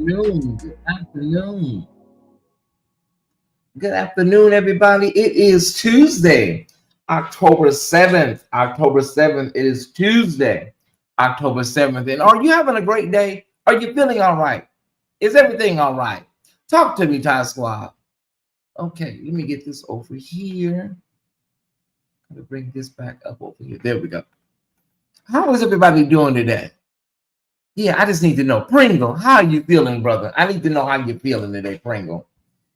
afternoon. Good afternoon. Good afternoon, everybody. It is Tuesday, October 7th. October 7th. It is Tuesday, October 7th. And are you having a great day? Are you feeling all right? Is everything all right? Talk to me, Thai Squad. Okay, let me get this over here. I'm going to bring this back up over here. There we go. How is everybody doing today? Yeah, I just need to know. Pringle, how are you feeling, brother? I need to know how you're feeling today, Pringle.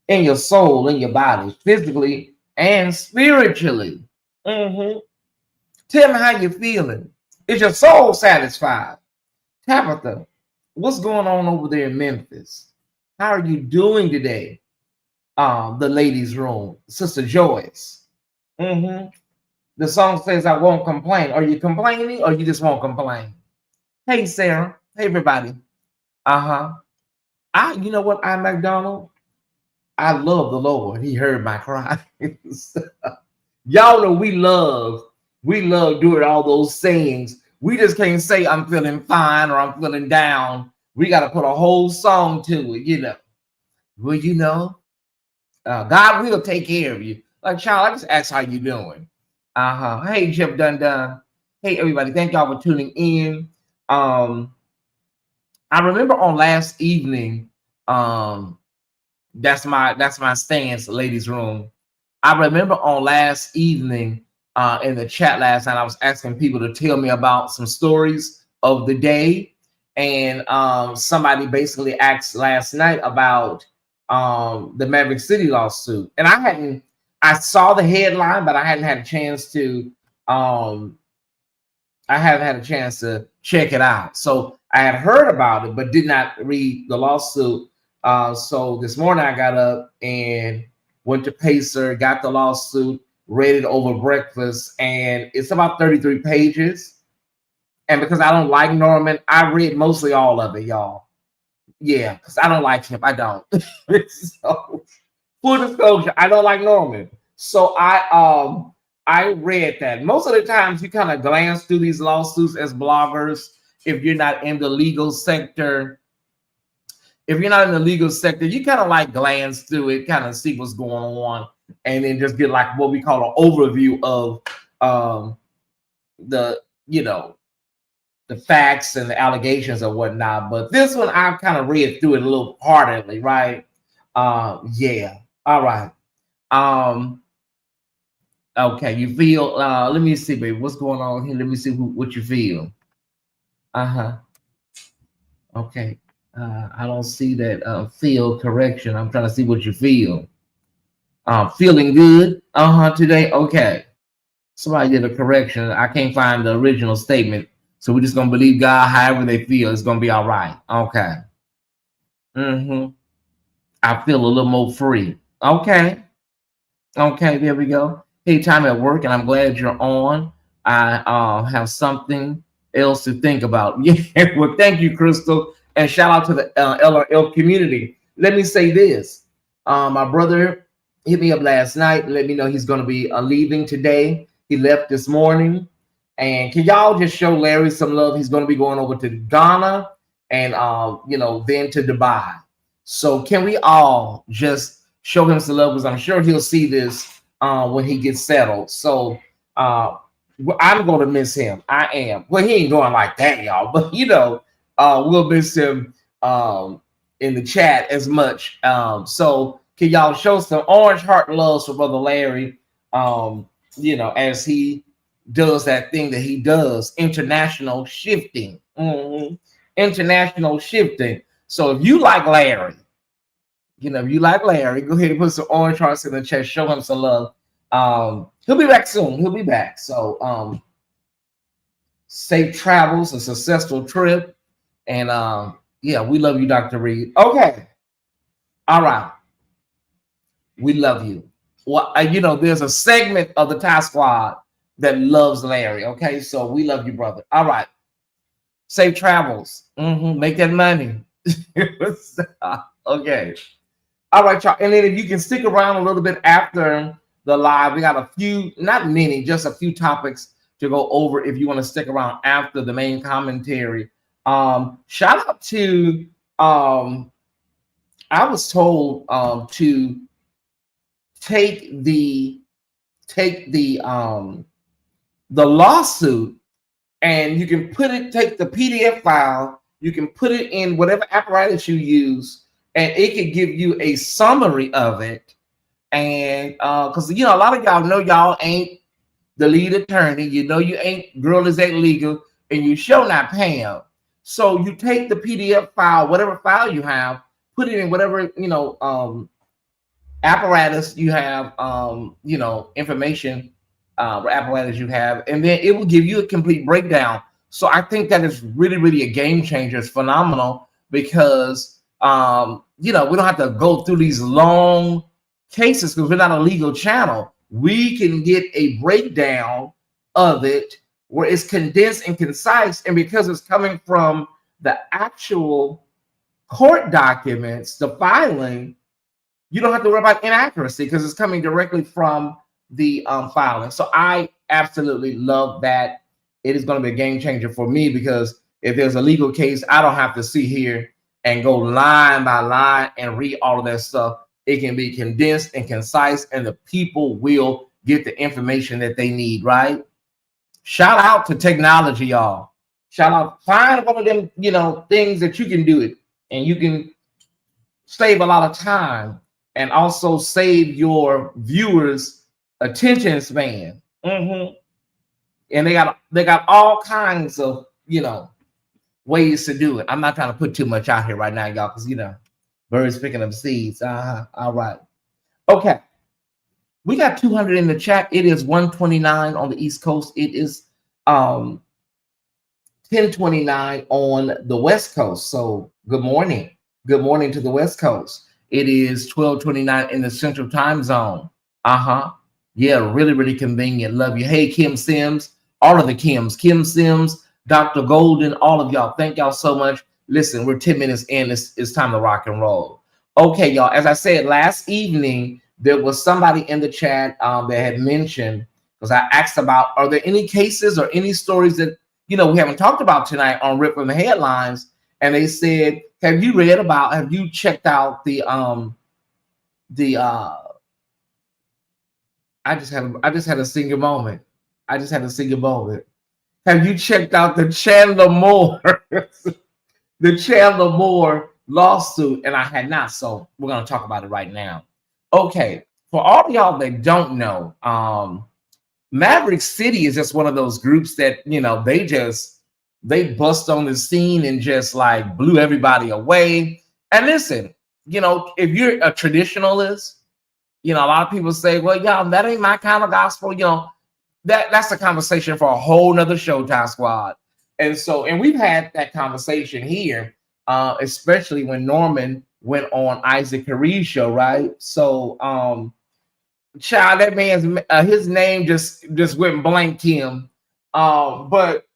In your soul, in your body, physically and spiritually. Tell me how you're feeling. Is your soul satisfied? Tabitha, what's going on over there in Memphis? How are you doing today? The ladies' room. Sister Joyce. The song says, I won't complain. Are you complaining or you just won't complain? Hey, Sarah. Hey, everybody. You know what, I McDonald? I love the Lord. He heard my cries. Y'all know we love doing all those sayings. We just can't say I'm feeling fine or I'm feeling down. We got to put a whole song to it, you know. Well, you know, God will take care of you. Like, child, I just ask how you doing. Hey, Jeff Dundon. Hey, everybody. Thank y'all for tuning in. I remember on last evening, that's my stance, ladies' room. I remember on last evening in the chat last night, I was asking people to tell me about some stories of the day. And somebody basically asked last night about the Maverick City lawsuit. And I saw the headline, but I hadn't had a chance to check it out. So I had heard about it, but did not read the lawsuit. So this morning I got up and went to Pacer, got the lawsuit, read it over breakfast, and it's about 33 pages. And because I don't like Norman, I read mostly all of it, y'all. Yeah, because I don't like him. I don't. So, full disclosure, I don't like Norman. So I read that. Most of the times you kind of glance through these lawsuits as bloggers if you're not in the legal sector. If you're not in the legal sector, you kind of like glance through it, kind of see what's going on, and then just get like what we call an overview of the facts and the allegations or whatnot. But this one, I kind of read through it a little heartedly, right? Yeah. All right. Okay, you feel, let me see, baby, what's going on here? Let me see what you feel. Okay. I don't see that feel correction. I'm trying to see what you feel. Feeling good today. Okay. Somebody did a correction. I can't find the original statement. So we're just gonna believe God however they feel. It's gonna be all right. Okay. I feel a little more free. Okay. Okay, there we go. Hey, time at work, and I'm glad you're on. I have something else to think about. Yeah, well, thank you, Crystal, and shout out to the LRL community. Let me say this: my brother hit me up last night. Let me know he's going to be leaving today. He left this morning, and can y'all just show Larry some love? He's going to be going over to Ghana, and then to Dubai. So can we all just show him some love, because I'm sure he'll see this when he gets settled. So I'm going to miss him. I am. Well, he ain't going like that, y'all. But, we'll miss him in the chat as much. So can y'all show some orange heart loves for Brother Larry, as he does that thing that he does, international shifting. International shifting. So if you like Larry, if you like Larry, go ahead and put some orange hearts in the chat. Show him some love. He'll be back soon. He'll be back. So safe travels, a successful trip. And we love you, Dr. Reed. Okay. All right. We love you. Well, there's a segment of the Thai Squad that loves Larry. Okay. So we love you, brother. All right. Safe travels. Make that money. Okay. All right, y'all. And then if you can stick around a little bit after the live, we got a few, not many, just a few topics to go over if you want to stick around after the main commentary. Shout out to I was told to take the the lawsuit, and you can take the PDF file, you can put it in whatever apparatus you use, and it could give you a summary of it. And because a lot of y'all know y'all ain't the lead attorney, you ain't Girl Is That Legal, and you sure not Pam. So you take the PDF file, whatever file you have, put it in whatever apparatus you have, information apparatus you have, and then it will give you a complete breakdown. So I think that is really, really a game changer. It's phenomenal because we don't have to go through these long cases because we're not a legal channel. We can get a breakdown of it where it's condensed and concise, and because it's coming from the actual court documents, the filing, you don't have to worry about inaccuracy because it's coming directly from the filing. So I absolutely love that. It is going to be a game changer for me because if there's a legal case, I don't have to sit here and go line by line and read all of that stuff. It can be condensed and concise, and the people will get the information that they need, right? Shout out to technology, y'all. Shout out, find one of them, things that you can do it, and you can save a lot of time and also save your viewers attention span. And they got all kinds of ways to do it. I'm not trying to put too much out here right now, y'all, because birds picking up seeds. All right. Okay. We got 200 in the chat. It is 1:29 on the East Coast. It is 10:29 on the West Coast. So good morning. Good morning to the West Coast. It is 12:29 in the Central Time Zone. Yeah, really, really convenient. Love you. Hey, Kim Sims, all of the Kims, Kim Sims, Dr. Golden, all of y'all. Thank y'all so much. Listen, we're 10 minutes in. It's time to rock and roll. Okay, y'all. As I said last evening, there was somebody in the chat that had mentioned, because I asked about, are there any cases or any stories that we haven't talked about tonight on Rip from the Headlines? And they said, have you checked out the I just had a single moment. Have you checked out the Chandler Moore the Chandler Moore lawsuit? And I had not, so we're going to talk about it right now. Okay, for all of y'all that don't know, Maverick City is just one of those groups that they bust on the scene and just like blew everybody away. And listen, if you're a traditionalist, a lot of people say, well, y'all, that ain't my kind of gospel. That's a conversation for a whole nother show, Ty Squad. And we've had that conversation here, especially when Norman went on Isaac Carey's show, right? So, child, that man's his name just went blank, Kim. But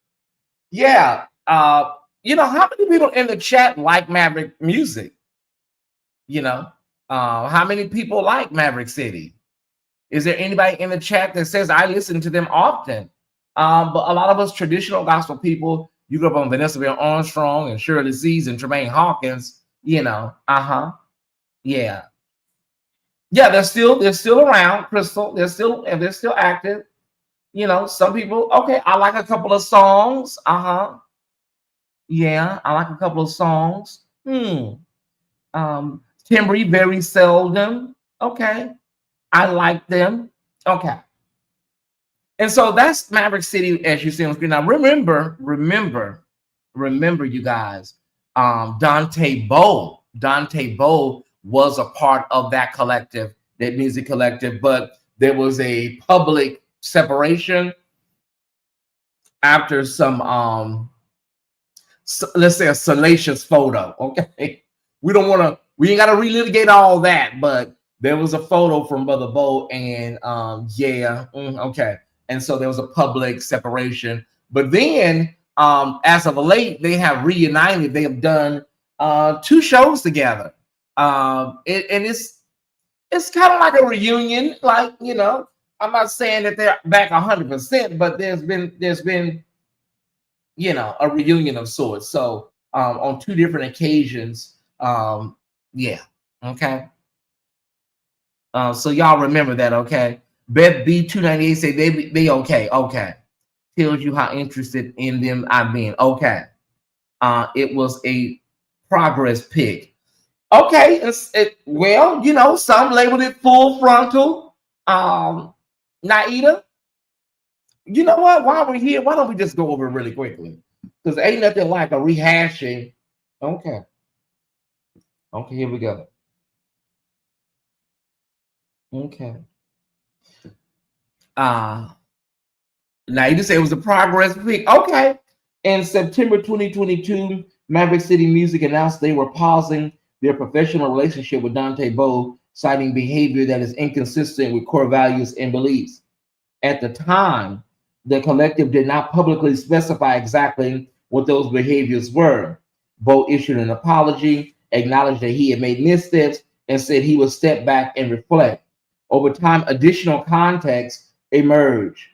yeah, how many people in the chat like Maverick music? How many people like Maverick City? Is there anybody in the chat that says I listen to them often? But a lot of us traditional gospel people, you grew up on Vanessa Bell Armstrong and Shirley C's and Tremaine Hawkins, Yeah. Yeah, they're still around, Crystal. They're still active. Some people, okay, I like a couple of songs. Yeah, I like a couple of songs. Timbre, very seldom. Okay. I like them. Okay. And so that's Maverick City, as you see on the screen. Now, remember, you guys, Dante Bowe was a part of that collective, that music collective, but there was a public separation after some, let's say, a salacious photo. Okay. We ain't got to relitigate all that, but there was a photo from Brother Bowe, and okay. And so there was a public separation. But then, as of late, they have reunited. They have done 2 shows together. And it's kind of like a reunion. Like, I'm not saying that they're back 100%, but there's been a reunion of sorts. So on 2 different occasions, yeah. Okay. So y'all remember that, okay? Beth B298 say they okay. Okay. Tells you how interested in them I've been. Okay. It was a progress pic. Okay, well, you know, some labeled it full frontal. Naida, you know what? While we're here, why don't we just go over it really quickly? Because ain't nothing like a rehashing. Okay. Okay, here we go. Okay. Naida said it was a progress pic. Okay. In September 2022, Maverick City Music announced they were pausing their professional relationship with Dante Bowe, citing behavior that is inconsistent with core values and beliefs. At the time, the collective did not publicly specify exactly what those behaviors were. Bowe issued an apology, acknowledged that he had made missteps, and said he would step back and reflect. Over time, additional context emerged.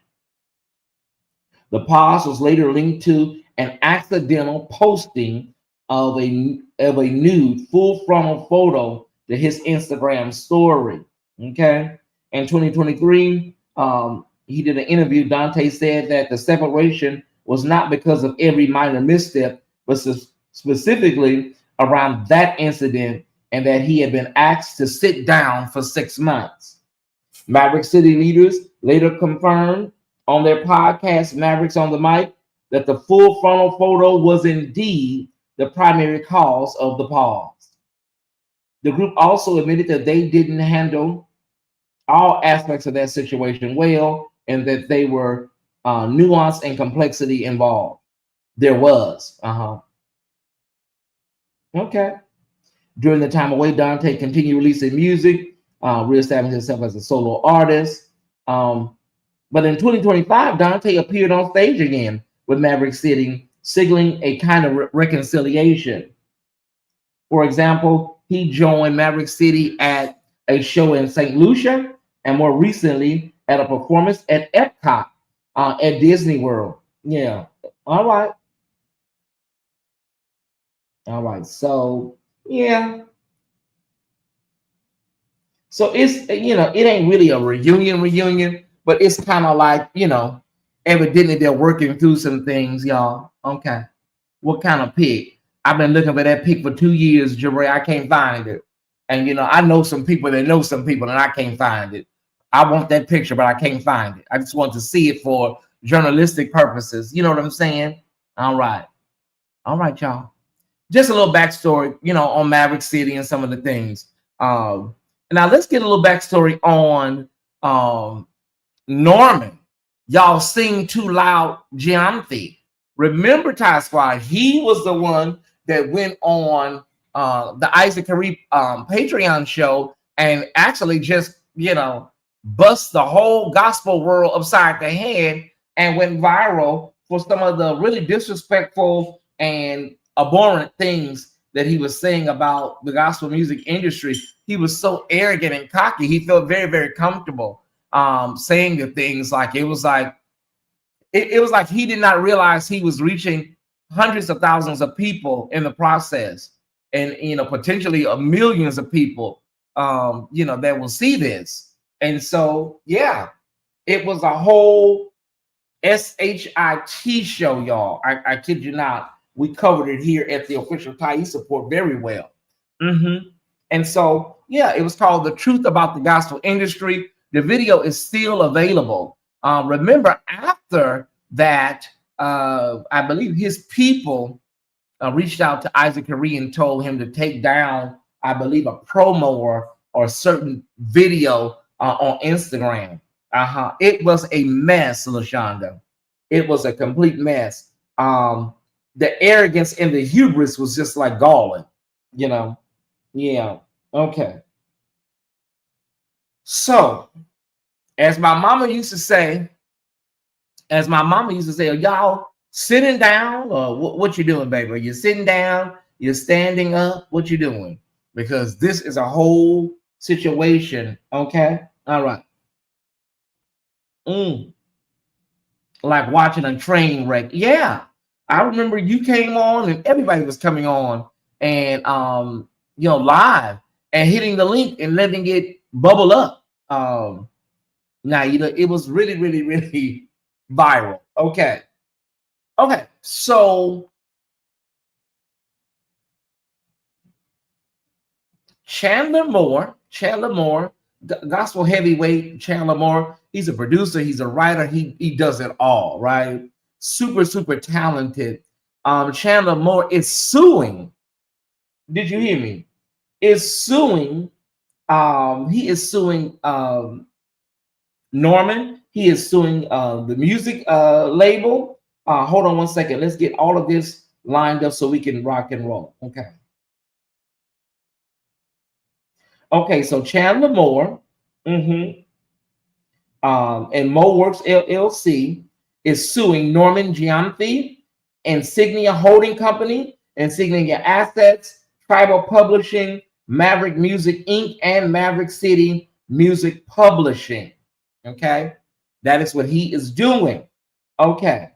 The pause was later linked to an accidental posting of a nude full frontal photo to his Instagram story. Okay. In 2023, he did an interview. Dante said that the separation was not because of every minor misstep, but specifically around that incident, and that he had been asked to sit down for 6 months. Maverick City leaders later confirmed on their podcast, Mavericks on the Mic, that the full frontal photo was indeed the primary cause of the pause. The group also admitted that they didn't handle all aspects of that situation well, and that they were nuance and complexity involved. There was. Okay. During the time away, Dante continued releasing music, reestablishing himself as a solo artist. But in 2025, Dante appeared on stage again with Maverick City, signaling a kind of reconciliation. For example, he joined Maverick City at a show in St. Lucia, and more recently at a performance at Epcot at Disney World. Yeah. All right. All right. So, yeah. So it's, you know, it ain't really a reunion, but it's kind of like, you know, evidently they're working through some things, y'all. Okay. What kind of pic? I've been looking for that pic for 2 years, Jerry. I can't find it. And, you know, I know some people that know some people, and I can't find it. I want that picture, but I can't find it. I just want to see it for journalistic purposes. You know what I'm saying? All right. All right, y'all. Just a little backstory, you know, on Maverick City and some of the things. Now let's get a little backstory on Norman. Y'all sing too loud, GYAMFI. Remember, Ty Squad, he was the one that went on the Isaac Carey Patreon show and actually just, you know, bust the whole gospel world upside the head and went viral for some of the really disrespectful and abhorrent things that he was saying about the gospel music industry. He was so arrogant and cocky. He felt very, very comfortable saying the things. Like it was like he did not realize he was reaching hundreds of thousands of people in the process, and, you know, potentially millions of people, you know, that will see this. And so, yeah, it was a whole SHIT show, y'all. I kid you not. We covered it here at the official Tyesse Report very well. And so, yeah, it was called The Truth About the Gospel Industry. The video is still available. Remember, after that, I believe his people reached out to Isaac Carey and told him to take down, I believe, a promo or certain video on Instagram. It was a mess, LaShonda. It was a complete mess. The arrogance and the hubris was just like galling, you know. Yeah. Okay. So, as my mama used to say, y'all sitting down, or what you doing, baby? Are you sitting down? You're standing up? What you doing? Because this is a whole situation. Okay. All right. Like watching a train wreck. Yeah. I remember you came on and everybody was coming on and you know, live, and hitting the link and letting it bubble up. Now, you know, it was really, really, really viral. Okay. Okay. So Chandler Moore, gospel heavyweight Chandler Moore. He's a producer, he's a writer, he does it all, right? Super, super talented. Chandler Moore is suing. Did you hear me? Is suing. He is suing Norman. He is suing the music label. Hold on one second. Let's get all of this lined up so we can rock and roll. Okay. Okay, so Chandler Moore and MoWorks LLC is suing Norman GYAMFI, Insignia Holding Company, Insignia Assets, Tribal Publishing, Maverick Music Inc., and Maverick City Music Publishing. Okay, that is what he is doing. Okay,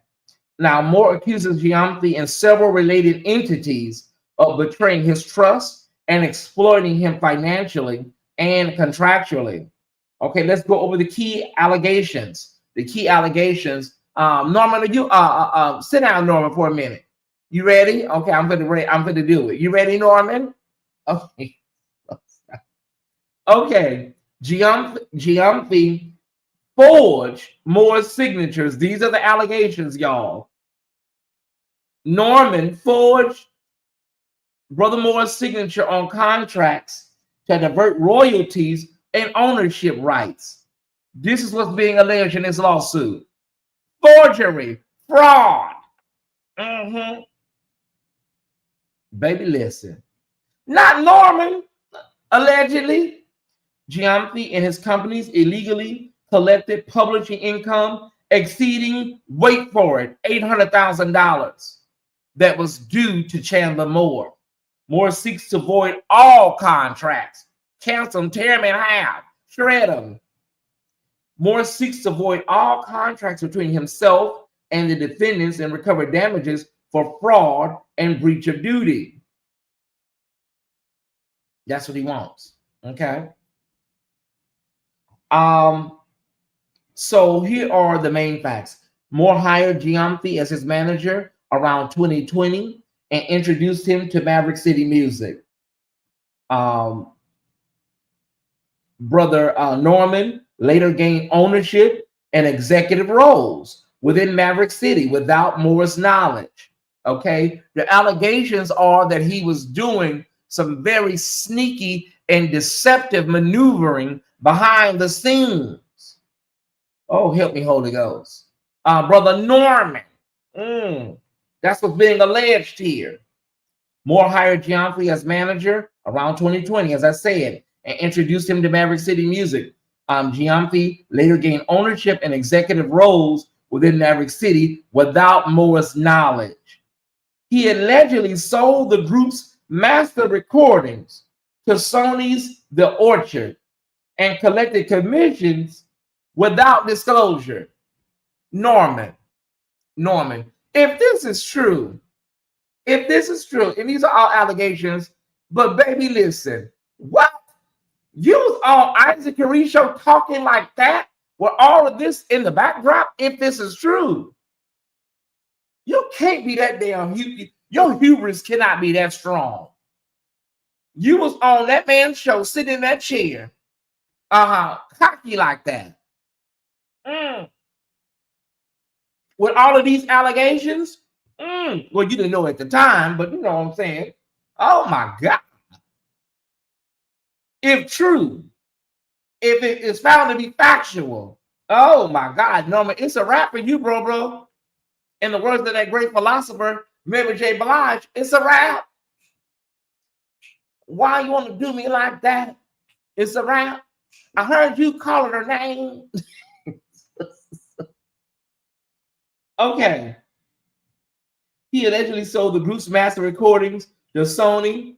now Moore accuses GYAMFI and several related entities of betraying his trust and exploiting him financially and contractually. Okay, let's go over the key allegations. The key allegations. Norman, you sit down, Norman, for a minute. You ready? Okay, I'm gonna do it. You ready, Norman? Okay. Okay. GYAMFI forged Moore's signatures. These are the allegations, y'all. Norman forged Brother Moore's signature on contracts to divert royalties and ownership rights. This is what's being alleged in this lawsuit. Forgery, fraud. Baby, listen. Not Norman, allegedly. GYAMFI and his companies illegally collected publishing income exceeding, wait for it, $800,000 that was due to Chandler Moore. Moore seeks to void all contracts, cancel them, tear them in half, shred them. Moore seeks to void all contracts between himself and the defendants and recover damages for fraud and breach of duty. That's what he wants. Okay. So here are the main facts. Moore hired GYAMFI as his manager around 2020 and introduced him to Maverick City Music. Brother Norman later gained ownership and executive roles within Maverick City without Moore's knowledge. Okay, the allegations are that he was doing some very sneaky and deceptive maneuvering behind the scenes. Oh, help me, Holy Ghost. Brother Norman. That's what's being alleged here. Moore hired GYAMFI as manager around 2020, as I said, and introduced him to Maverick City Music. GYAMFI later gained ownership and executive roles within Maverick City without Moore's knowledge. He allegedly sold the group's master recordings to Sony's The Orchard and collected commissions without disclosure. Norman, if this is true, and these are all allegations, but baby, listen, what? You was on Isaac Caree show talking like that with all of this in the backdrop? If this is true, you can't be that damn, your hubris cannot be that strong. You was on that man's show, sitting in that chair, cocky like that. With all of these allegations, well, you didn't know at the time, but you know what I'm saying. Oh my God. If true, if it is found to be factual, oh my God, Norman, it's a wrap for you, bro. In the words of that great philosopher, Mary J. Blige, it's a wrap. Why you want to do me like that? It's a wrap. I heard you calling her name. Okay. He allegedly sold the group's master recordings to Sony.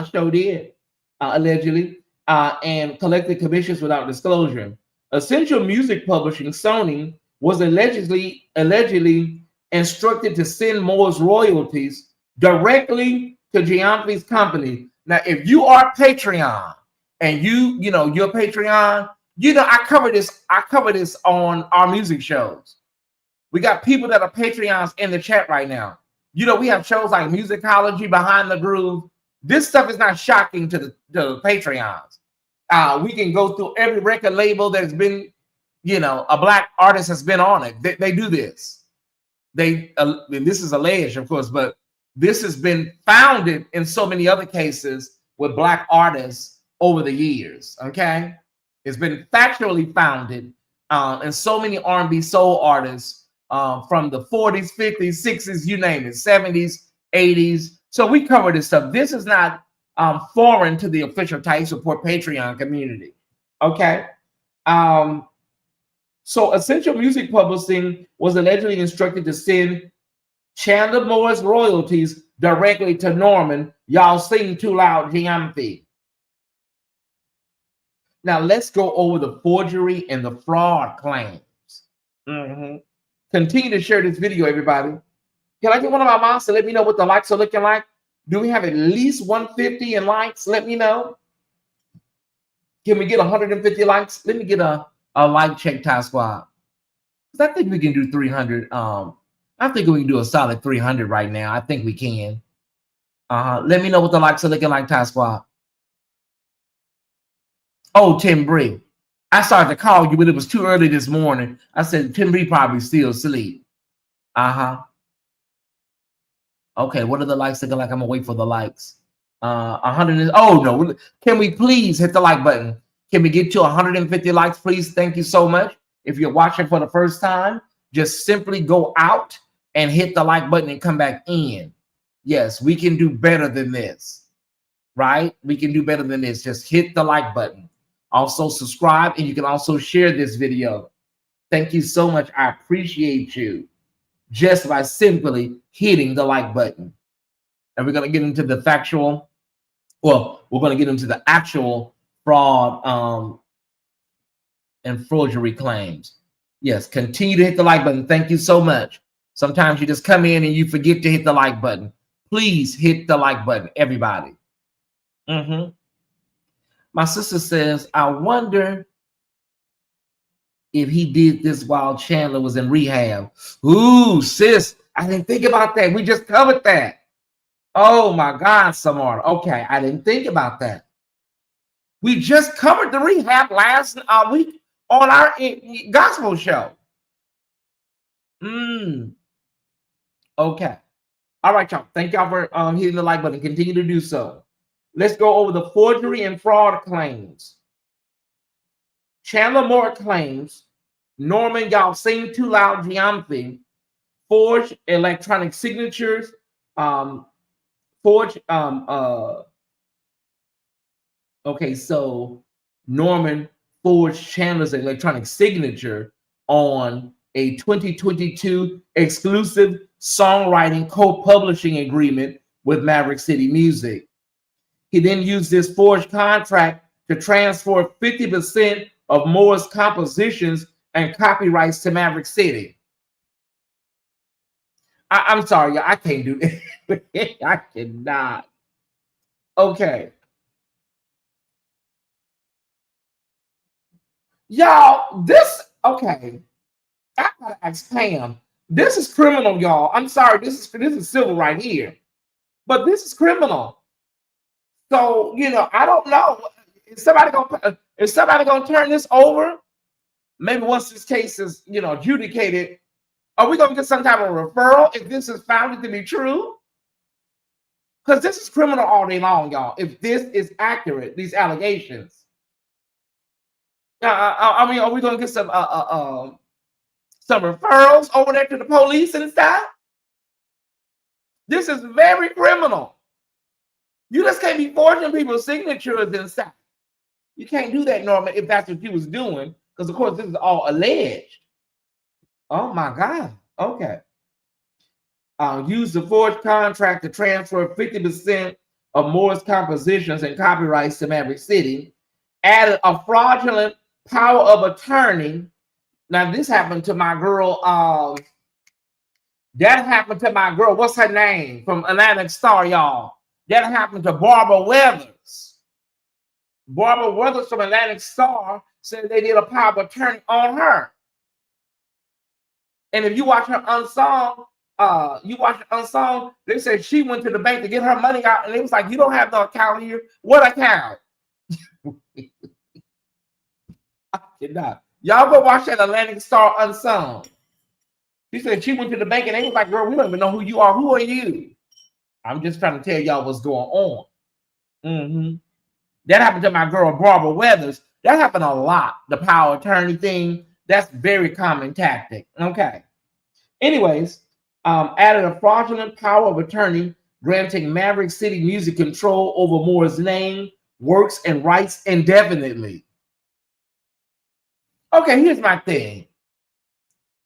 Sure did. Allegedly. And collected commissions without disclosure. Essential Music Publishing, Sony, was allegedly instructed to send Moore's royalties directly to GYAMFI's company, Now, if you are Patreon and you're Patreon, I cover this on our music shows. We got people that are Patreons in the chat right now. We have shows like Musicology, Behind the Groove. This stuff is not shocking to the Patreons. We can go through every record label that's been, a Black artist has been on it. They do this. And this is alleged, of course, but this has been founded in so many other cases with Black artists over the years. Okay, it's been factually founded in so many R&B soul artists from the 40s, 50s, 60s, you name it, 70s, 80s. So we cover this stuff. This is not foreign to the official Tyesse Report Patreon community. Okay. So Essential Music Publishing was allegedly instructed to send Chandler Moore's royalties directly to Norman. Y'all sing too loud, GYAMFI. Now let's go over the forgery and the fraud claims. Continue to share this video, everybody. Can I get one of my moms to let me know what the likes are looking like? Do we have at least 150 in likes? Let me know. Can we get 150 likes? Let me get a like check, Ty Squad. Because I think we can do 300. I think we can do a solid 300 right now. I think we can. Let me know what the likes are looking like, Ty Squad. Oh, Tim Bree. I started to call you, but it was too early this morning. I said, Tim Bree probably still asleep. Okay, what are the likes looking like? I'm going to wait for the likes. 100. Oh, no. Can we please hit the like button? Can we get to 150 likes, please? Thank you so much. If you're watching for the first time, just simply go out and hit the like button and come back in. Yes, we can do better than this, right? We can do better than this. Just hit the like button. Also subscribe, and you can also share this video. Thank you so much. I appreciate you just by simply hitting the like button. And we're going to get into the factual, well, we're going to get into the actual fraud and forgery claims. Yes, continue to hit the like button. Thank you so much. Sometimes you just come in and you forget to hit the like button. Please hit the like button, everybody. My sister says, I wonder if he did this while Chandler was in rehab. Ooh, sis, I didn't think about that. We just covered that. Oh my God, Samara. Okay, I didn't think about that. We just covered the rehab last week on our gospel show. Okay. All right, y'all. Thank y'all for hitting the like button. Continue to do so. Let's go over the forgery and fraud claims. Chandler Moore claims Norman, y'all sing too loud, GYAMFI, forged electronic signatures, okay, so Norman forged Chandler's electronic signature on a 2022 exclusive songwriting co-publishing agreement with Maverick City Music. He then used this forged contract to transfer 50% of Moore's compositions and copyrights to Maverick City. I'm sorry, I can't do this. I cannot. Okay. Y'all, okay. I gotta ask Pam. This is criminal, y'all. I'm sorry, this is civil right here. But this is criminal. So, I don't know. Is somebody gonna turn this over? Maybe once this case is, adjudicated, are we gonna get some type of referral if this is found to be true? Because this is criminal all day long, y'all. If this is accurate, these allegations. I mean, are we gonna get some referrals over there to the police and stuff? This is very criminal. You just can't be forging people's signatures and stuff. You can't do that, Norman, if that's what you was doing, because of course this is all alleged. Oh my God. Okay. Use the forged contract to transfer 50% of Moore's compositions and copyrights to Maverick City. Added a fraudulent power of attorney. Now this happened to my girl. That happened to my girl. What's her name? From Atlantic Star, y'all. That happened to Barbara Weathers. Barbara Weathers from Atlantic Star said they did a power of attorney on her. And if you watch her unsung, they said she went to the bank to get her money out, and it was like, you don't have no account here. What account? I cannot. Y'all go watch that Atlantic Star unsung. She said she went to the bank, and they was like, girl, we don't even know who you are. Who are you? I'm just trying to tell y'all what's going on. That happened to my girl, Barbara Weathers. That happened a lot. The power attorney thing, that's very common tactic. Okay. Anyways, added a fraudulent power of attorney granting Maverick City Music control over Moore's name, works, and rights indefinitely. Okay, here's my thing.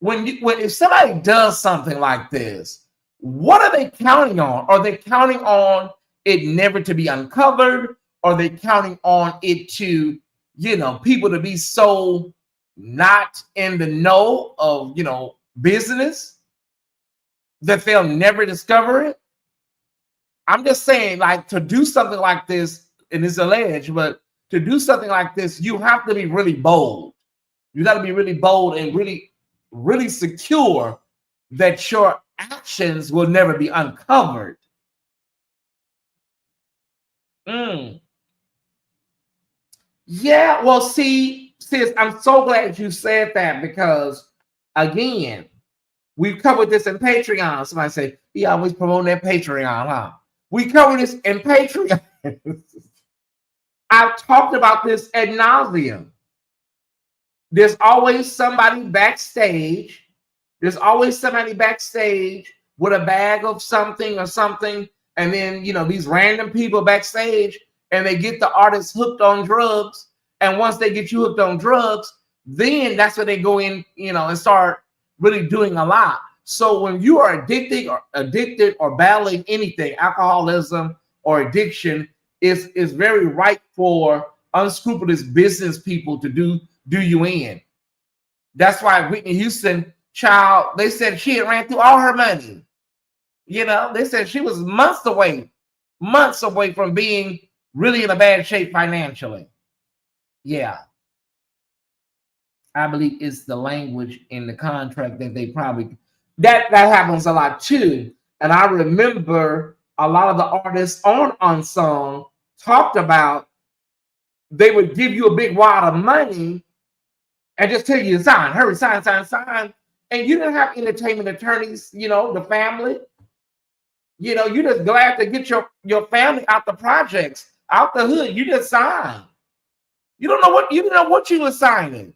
If somebody does something like this, what are they counting on? Are they counting on it never to be uncovered? Are they counting on it to, people to be so not in the know of, business that they'll never discover it? I'm just saying, like, to do something like this, and it's alleged, but to do something like this, you have to be really bold. You got to be really bold and really, really secure that your actions will never be uncovered. Yeah, well, see, sis, I'm so glad you said that, because, again, we've covered this in Patreon. Somebody say, he always promoting that Patreon, huh? We covered this in Patreon. I've talked about this ad nauseum. There's always somebody backstage. There's always somebody backstage with a bag of something or something. And then, these random people backstage, and they get the artist hooked on drugs. And once they get you hooked on drugs, then that's when they go in, and start really doing a lot. So when you are addicted or battling anything, alcoholism or addiction, is very ripe for unscrupulous business people to do you in. That's why Whitney Houston, child, they said she had ran through all her money. They said she was months away from being really in a bad shape financially. Yeah. I believe it's the language in the contract that they probably, that happens a lot too. And I remember a lot of the artists on Unsung talked about they would give you a big wad of money and just tell you to sign, hurry, sign. And you didn't have entertainment attorneys, the family. You're just glad to get your family out the projects, out the hood. You just sign. You didn't know what you were signing.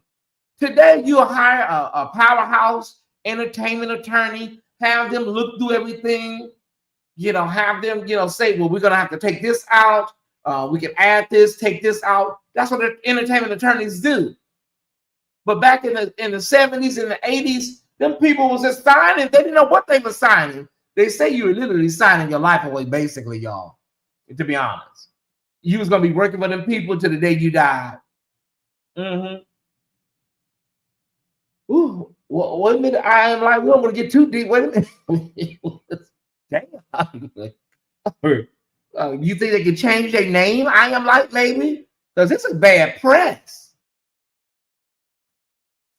Today, you hire a powerhouse entertainment attorney, have them look through everything, have them, say, well, we're going to have to take this out. We can add this, take this out. That's what the entertainment attorneys do. But back in the 70s and the 80s, them people was just signing. They didn't know what they were signing. They say you were literally signing your life away, basically, y'all. To be honest, you was going to be working with them people to the day you died. Ooh, well, wait a minute. I am like, we don't want to get too deep. Wait a minute. Damn. You think they can change their name? I am like, maybe, because it's a bad press.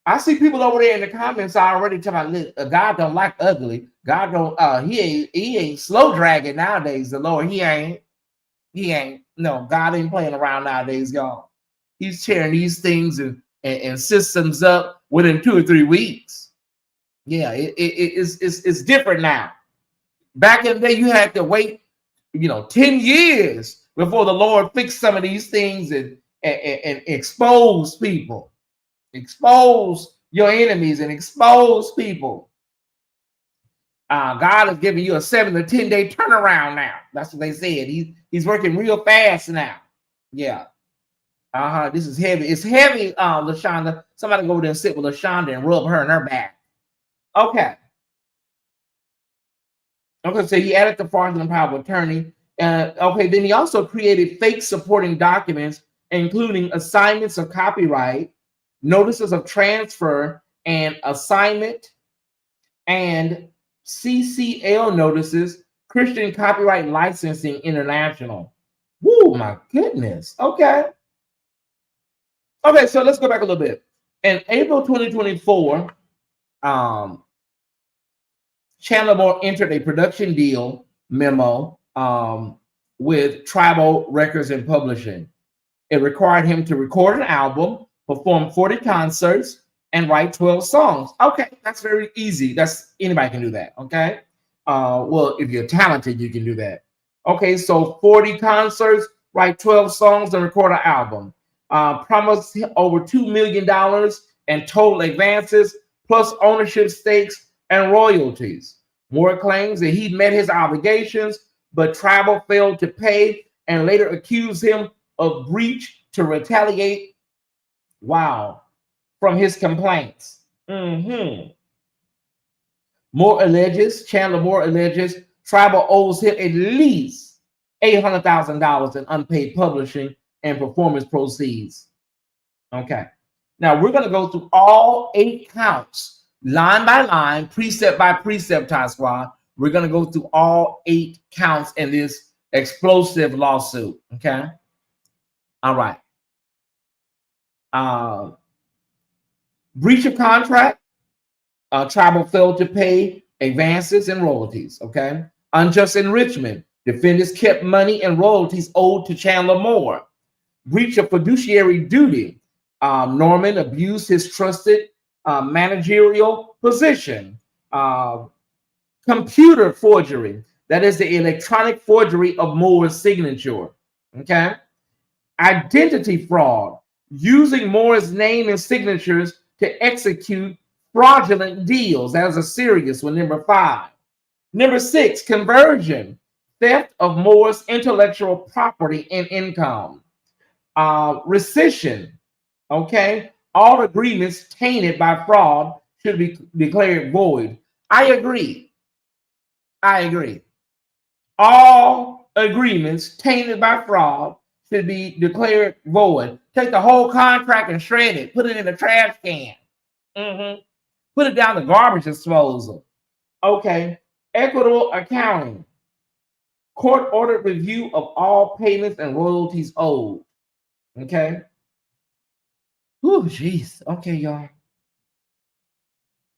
I see people over there in the comments already talking about God don't like ugly. God don't. He ain't slow dragging nowadays. The Lord, he ain't. No, God ain't playing around nowadays, y'all. He's tearing these things and systems up within 2 or 3 weeks. Yeah, it's different now. Back in the day, you had to wait, 10 years before the Lord fixed some of these things and expose people, expose your enemies, and expose people. God is giving you a 7 to 10 day turnaround now. That's what they said. He's working real fast now. Yeah. This is heavy. It's heavy, LaShonda. Somebody go over there and sit with LaShonda and rub her in her back. Okay. Okay, so he added the fraudulent power of attorney. Okay, then he also created fake supporting documents, including assignments of copyright, notices of transfer and assignment, and CCL notices, Christian Copyright Licensing International. Woo, my goodness. Okay. Okay, so let's go back a little bit. In April 2024, Chandler Moore entered a production deal memo with Tribal Records and Publishing. It required him to record an album, perform 40 concerts, and write 12 songs. Okay, that's very easy. Anybody can do that. Okay. Well, if you're talented, you can do that. Okay, so 40 concerts, write 12 songs, and record an album. Promised over $2 million in total advances, plus ownership stakes and royalties. Moore claims that he met his obligations, but Tribal failed to pay and later accused him of breach to retaliate. Wow. From his complaints. Chandler Moore alleges Tribal owes him at least $800,000 in unpaid publishing and performance proceeds. Okay. Now we're going to go through all 8 counts, line by line, precept by precept, Tyesse. We're going to go through all 8 counts in this explosive lawsuit. Okay. All right. Breach of contract. Tribal failed to pay advances and royalties. Okay. Unjust enrichment. Defendants kept money and royalties owed to Chandler Moore. Breach of fiduciary duty. Norman abused his trusted managerial position. Computer forgery. That is the electronic forgery of Moore's signature. Okay. Identity fraud. Using Moore's name and signatures to execute fraudulent deals. That was a serious one, number 5. Number 6, conversion. Theft of Moore's intellectual property and income. Rescission. Okay. All agreements tainted by fraud should be declared void. I agree. All agreements tainted by fraud should be declared void. Take the whole contract and shred it. Put it in the trash can. Put it down the garbage disposal. Okay. Equitable accounting. Court-ordered review of all payments and royalties owed. Okay. Oh, jeez. Okay, y'all.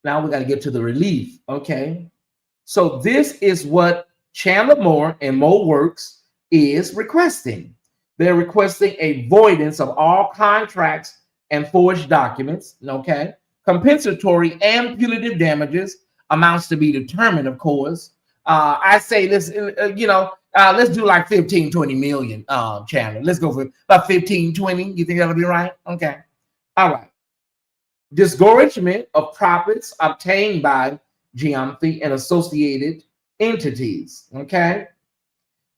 Now we got to get to the relief. Okay. So this is what Chandler Moore and Mo Works is requesting. They're requesting a voidance of all contracts and forged documents. Okay. Compensatory and punitive damages, amounts to be determined, of course. I say let's do like 15, 20 million, Chandler. Let's go for about 15, 20. You think that'll be right? Okay. All right. Disgorgement of profits obtained by GYAMFI and associated entities. Okay.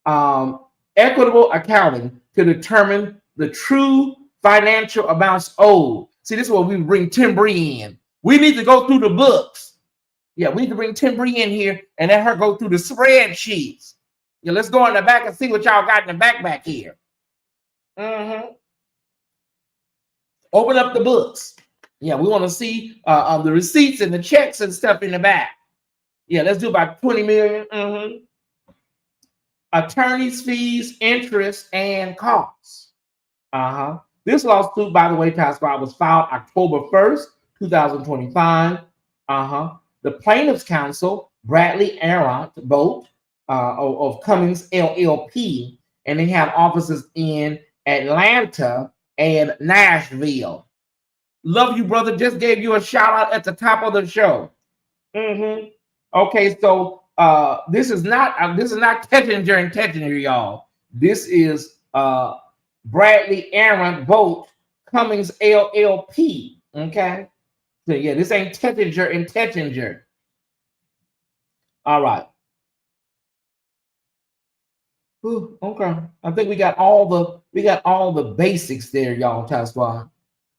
Equitable accounting to determine the true financial amounts owed. See, this is what we bring Timbri in. We need to go through the books. Yeah, we need to bring Timbri in here and let her go through the spreadsheets. Yeah, let's go in the back and see what y'all got in the back here. Open up the books. Yeah, we want to see the receipts and the checks and stuff in the back. Yeah, let's do about 20 million. Attorney's fees, interest, and costs. This lawsuit, by the way, Tyesse, was filed October 1st, 2025. The plaintiff's counsel, Bradley Arant Boat of Cummings LLP, and they have offices in Atlanta and Nashville. Love you, brother. Just gave you a shout out at the top of the show. Okay, so this is not Tettinger and Tettinger, y'all. This is Bradley Arant Boat Cummings LLP. Okay. So yeah, this ain't Tettinger and Tettinger. All right. Ooh, okay. I think we got all the basics there, y'all, Tyesse.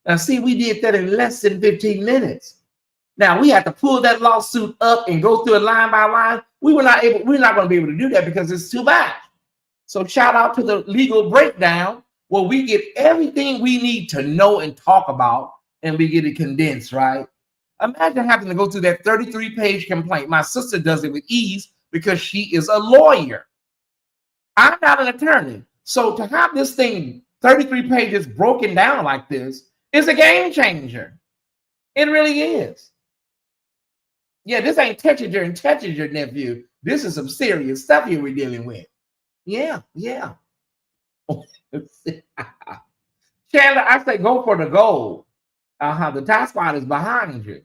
Now see, we did that in less than 15 minutes. Now we have to pull that lawsuit up and go through it line by line. We're not going to be able to do that because it's too much. So shout out to the legal breakdown where we get everything we need to know and talk about, and we get it condensed, right? Imagine having to go through that 33-page complaint. My sister does it with ease because she is a lawyer. I'm not an attorney. So to have this thing 33 pages broken down like this is a game changer. It really is. Yeah, this ain't touches your nephew. This is some serious stuff here we're dealing with. Yeah. Chandler, I say go for the gold. The tie squad is behind you.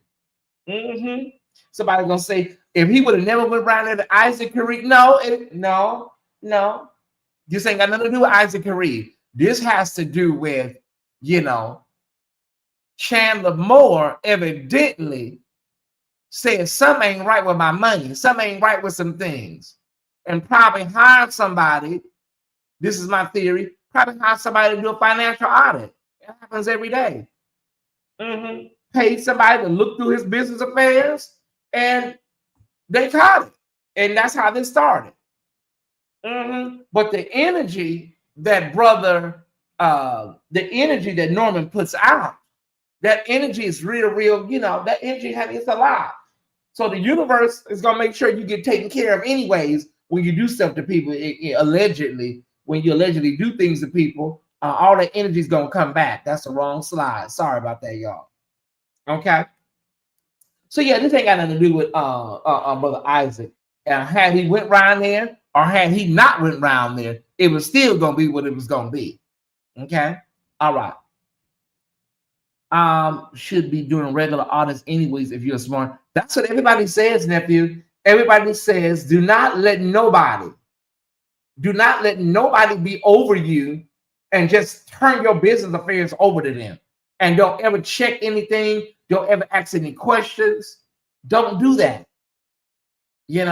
Somebody's gonna say, if he would have never went around there to Isaac Curry, no. This ain't got nothing to do with Isaac Curry. This has to do with, Chandler Moore evidently said something ain't right with my money, something ain't right with some things, and probably hired somebody. This is my theory. Probably hired somebody to do a financial audit. It happens every day. Paid somebody to look through his business affairs, and they caught it. And that's how this started. But the energy that Norman puts out, that energy is real, that energy it's alive. So the universe is going to make sure you get taken care of anyways when you do stuff to people. When you allegedly do things to people, all that energy is going to come back. That's the wrong slide. Sorry about that, y'all. Okay. So yeah, this ain't got nothing to do with Brother Isaac. Had he went round there, or had he not went round there, it was still going to be what it was going to be. Okay. All right. Should be doing regular audits anyways if you're smart. That's what everybody says, nephew. Everybody says, do not let nobody be over you and just turn your business affairs over to them. And don't ever check anything. Don't ever ask any questions. Don't do that. You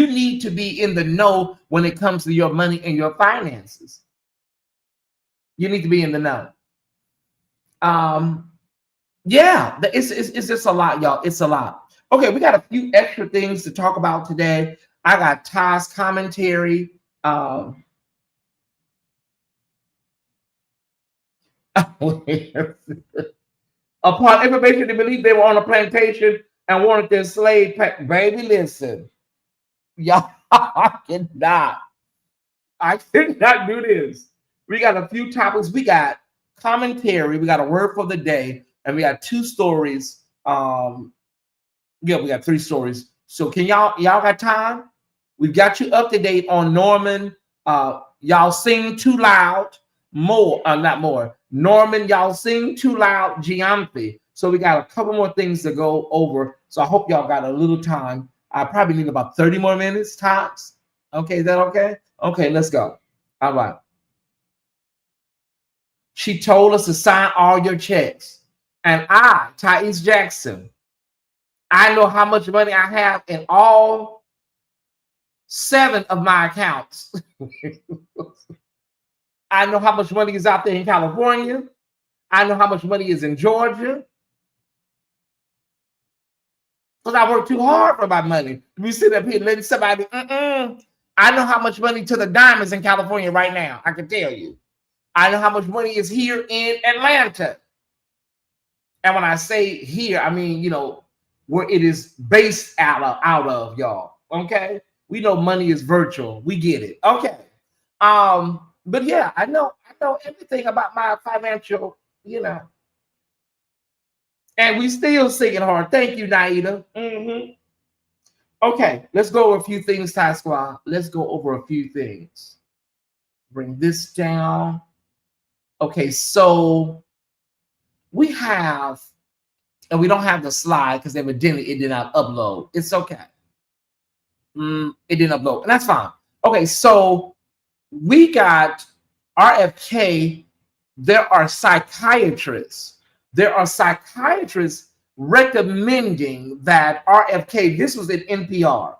need to be in the know when it comes to your money and your finances. You need to be in the know. Yeah, it's just a lot, y'all. It's a lot. Okay, we got a few extra things to talk about today. I got Ty's commentary. Upon information, they believed they were on a plantation and wanted their slave pack. Baby, listen, y'all, I cannot do this. We got a few topics. We got commentary. We got a word for the day, and we got 2 stories. We got 3 stories. So can y'all got time? We've got you up to date on Norman. Y'all sing too loud. Not more. Norman, y'all sing too loud. GYAMFI. So we got a couple more things to go over. So I hope y'all got a little time. I probably need about 30 more minutes tops. Okay, is that okay? Okay, let's go. All right. She told us to sign all your checks. And I, Tyesse Jackson, I know how much money I have in all 7 of my accounts. I know how much money is out there in California. I know how much money is in Georgia. Because I work too hard for my money. We sit up here letting somebody, I know how much money to the diamonds in California right now. I can tell you. I know how much money is here in Atlanta. And when I say here, I mean, where it is based out of, y'all. Okay? We know money is virtual. We get it. Okay. But yeah, I know everything about my financial, And we still singing hard. Thank you, Naida. Okay, let's go over a few things, Ty Squad. Let's go over a few things. Bring this down. Okay, so we have, and we don't have the slide because evidently it did not upload. It's okay. It didn't upload, and that's fine. Okay, so we got RFK. There are psychiatrists. Recommending that RFK, this was at NPR,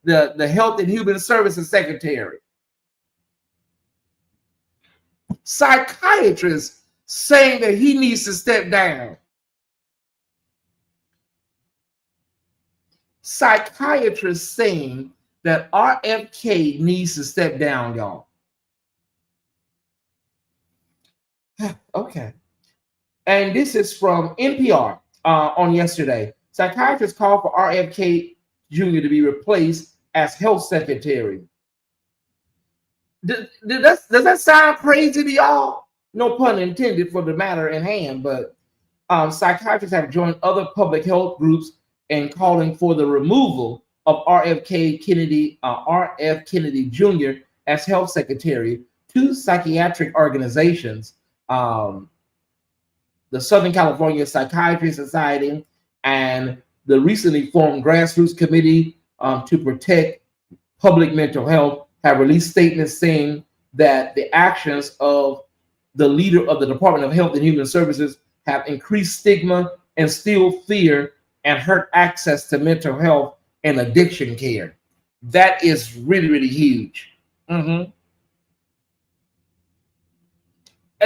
the Health and Human Services Secretary. Psychiatrists saying that he needs to step down. Psychiatrists saying that RFK needs to step down, y'all. Okay. And this is from NPR on yesterday. Psychiatrists called for RFK Jr. to be replaced as health secretary. Does that sound crazy to y'all? No pun intended for the matter in hand, but psychiatrists have joined other public health groups in calling for the removal of RF Kennedy Jr. as health secretary. Two psychiatric organizations, the Southern California Psychiatry Society and the recently formed Grassroots Committee to Protect Public Mental Health, have released statements saying that the actions of the leader of the Department of Health and Human Services have increased stigma, instilled fear, and hurt access to mental health and addiction care. That is really, really huge. And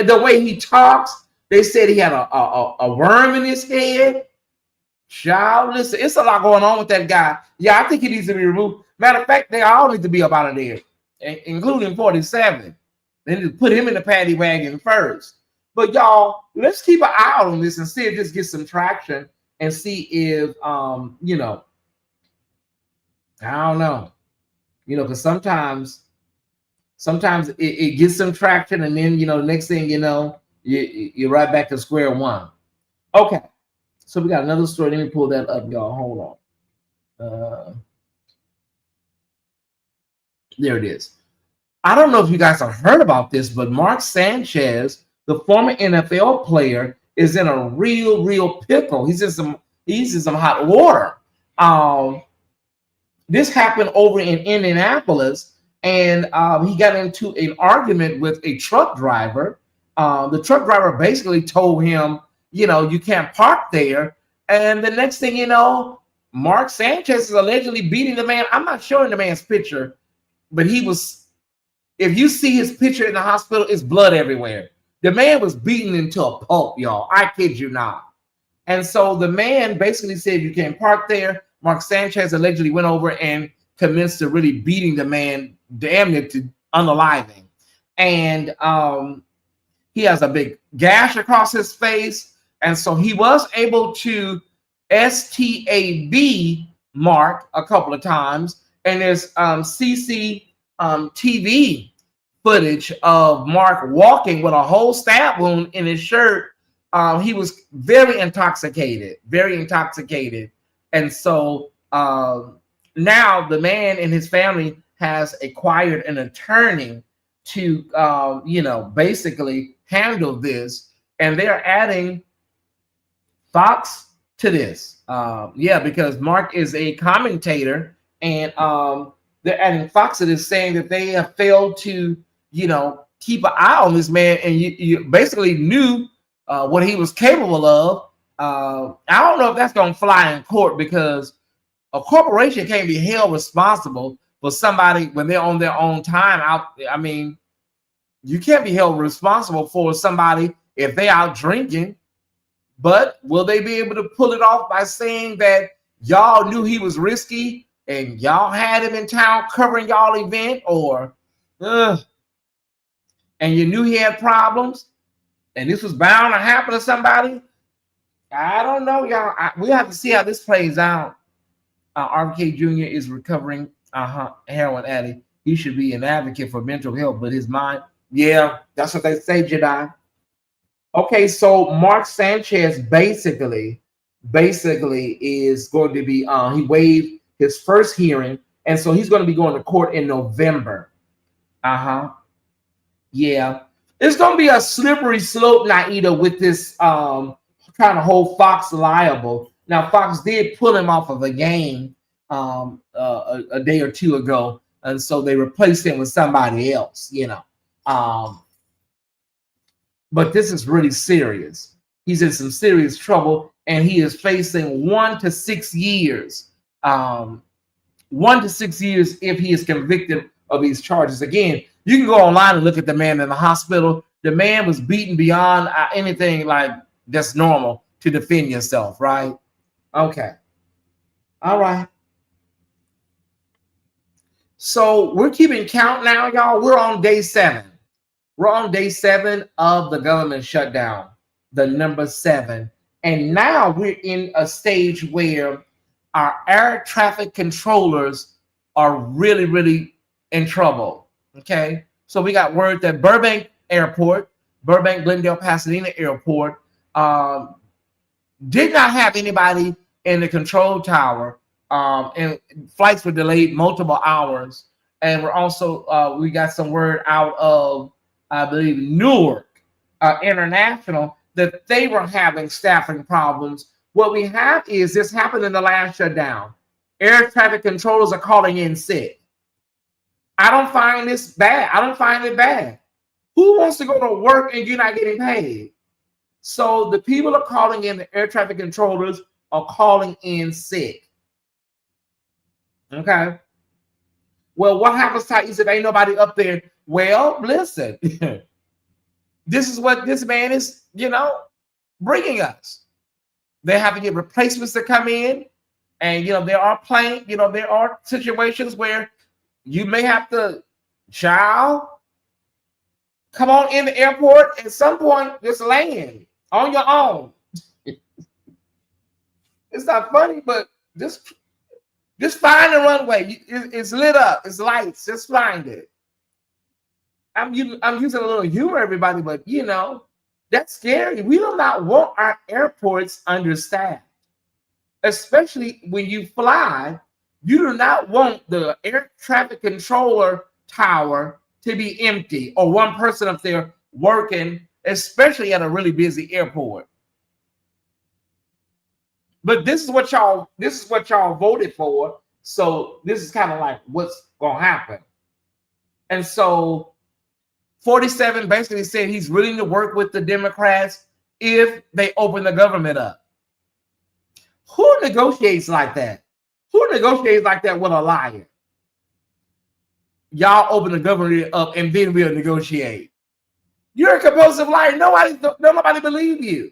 the way he talks, they said he had a worm in his head. Child, listen, it's a lot going on with that guy. Yeah, I think he needs to be removed. Matter of fact, they all need to be up out of there, including 47. They need to put him in the paddy wagon first. But y'all, let's keep an eye on this and see if this gets some traction and see if, you know, I don't know, you know, because sometimes it gets some traction and then, you know, next thing you know, you're right back to square one. Okay. So we got another story. Let me pull that up, y'all. Hold on. There it is. I don't know if you guys have heard about this, but Mark Sanchez, the former NFL player, is in a real pickle. He's in some hot water. This happened over in Indianapolis, and he got into an argument with a truck driver. The truck driver basically told him, you know, you can't park there. And the next thing you know, Mark Sanchez is allegedly beating the man. I'm not showing the man's picture, but he was, if you see his picture in the hospital, it's blood everywhere. The man was beaten into a pulp, y'all. I kid you not. And so the man basically said, you can't park there. Mark Sanchez allegedly went over and commenced to really beating the man damn near to unaliving. And he has a big gash across his face. And so he was able to STAB Mark a couple of times. And there's CCTV footage of Mark walking with a whole stab wound in his shirt. He was very intoxicated. And so now the man and his family has acquired an attorney to, you know, basically handle this. And they're adding Fox to this. Yeah, because Mark is a commentator, and they're adding Fox to this, saying that they have failed to, you know, keep an eye on this man, and you basically knew what he was capable of. I don't know if that's going to fly in court, because a corporation can't be held responsible for somebody when they're on their own time out. I mean, you can't be held responsible for somebody if they're out drinking. But will they be able to pull it off by saying that y'all knew he was risky and y'all had him in town covering y'all event, or and you knew he had problems and this was bound to happen to somebody? I don't know, y'all. We have to see how this plays out. RFK Jr. is recovering heroin addict. He should be an advocate for mental health, but his mind, yeah, that's what they say, Jedi. Okay, so Mark Sanchez basically is going to be, he waived his first hearing, and so he's going to be going to court in November. Yeah, it's going to be a slippery slope, Naida, with this kind of whole Fox liable. Now, Fox did pull him off of a game a day or two ago, and so they replaced him with somebody else, you know. But this is really serious. He's in some serious trouble, and he is facing 1 to 6 years. 1 to 6 years if he is convicted of these charges. Again, you can go online and look at the man in the hospital. The man was beaten beyond anything like that's normal to defend yourself, right? Okay. All right. So we're keeping count now, y'all. We're on day 7. We're on day 7 of the government shutdown, the number 7. And now we're in a stage where our air traffic controllers are really, really in trouble. Okay, so we got word that Burbank Airport, Burbank Glendale Pasadena Airport, did not have anybody in the control tower, and flights were delayed multiple hours. And we're also we got some word out of, I believe, Newark International, that they were having staffing problems. What we have is this happened in the last shutdown. Air traffic controllers are calling in sick. I don't find this bad. I don't find it bad. Who wants to go to work and you're not getting paid? So the people are calling in, the air traffic controllers are calling in sick. Okay. Well, what happens, Tyesse, if ain't nobody up there? Well, listen, this is what this man is, bringing us. They have to get replacements to come in. And, there are situations where you may have to, come on in the airport at some point, just land on your own. It's not funny, but just find the runway. It's lit up. It's lights. Just find it. I'm using a little humor, everybody, but that's scary. We do not want our airports understaffed, especially when you fly. You do not want the air traffic controller tower to be empty or one person up there working, especially at a really busy airport. But this is what y'all voted for. So this is kind of like what's gonna happen. And so 47 basically said he's willing to work with the Democrats if they open the government up. Who negotiates like that? Who negotiates like that with a liar? Y'all open the government up and then we'll negotiate. You're a compulsive liar. Nobody believes you.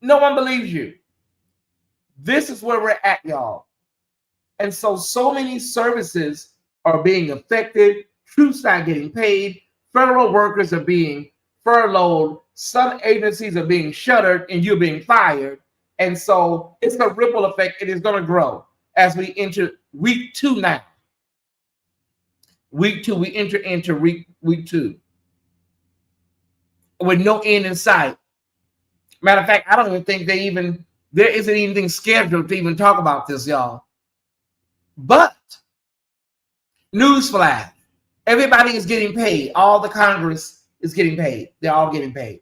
No one believes you. This is where we're at, y'all. And so many services are being affected. Troops not getting paid. Federal workers are being furloughed. Some agencies are being shuttered and you're being fired. And so it's a ripple effect. It is going to grow as we enter week 2 now. Week 2, we enter into week 2 with no end in sight. Matter of fact, I don't even think there isn't anything scheduled to even talk about this, y'all. But newsflash, everybody is getting paid. All the Congress is getting paid. They're all getting paid.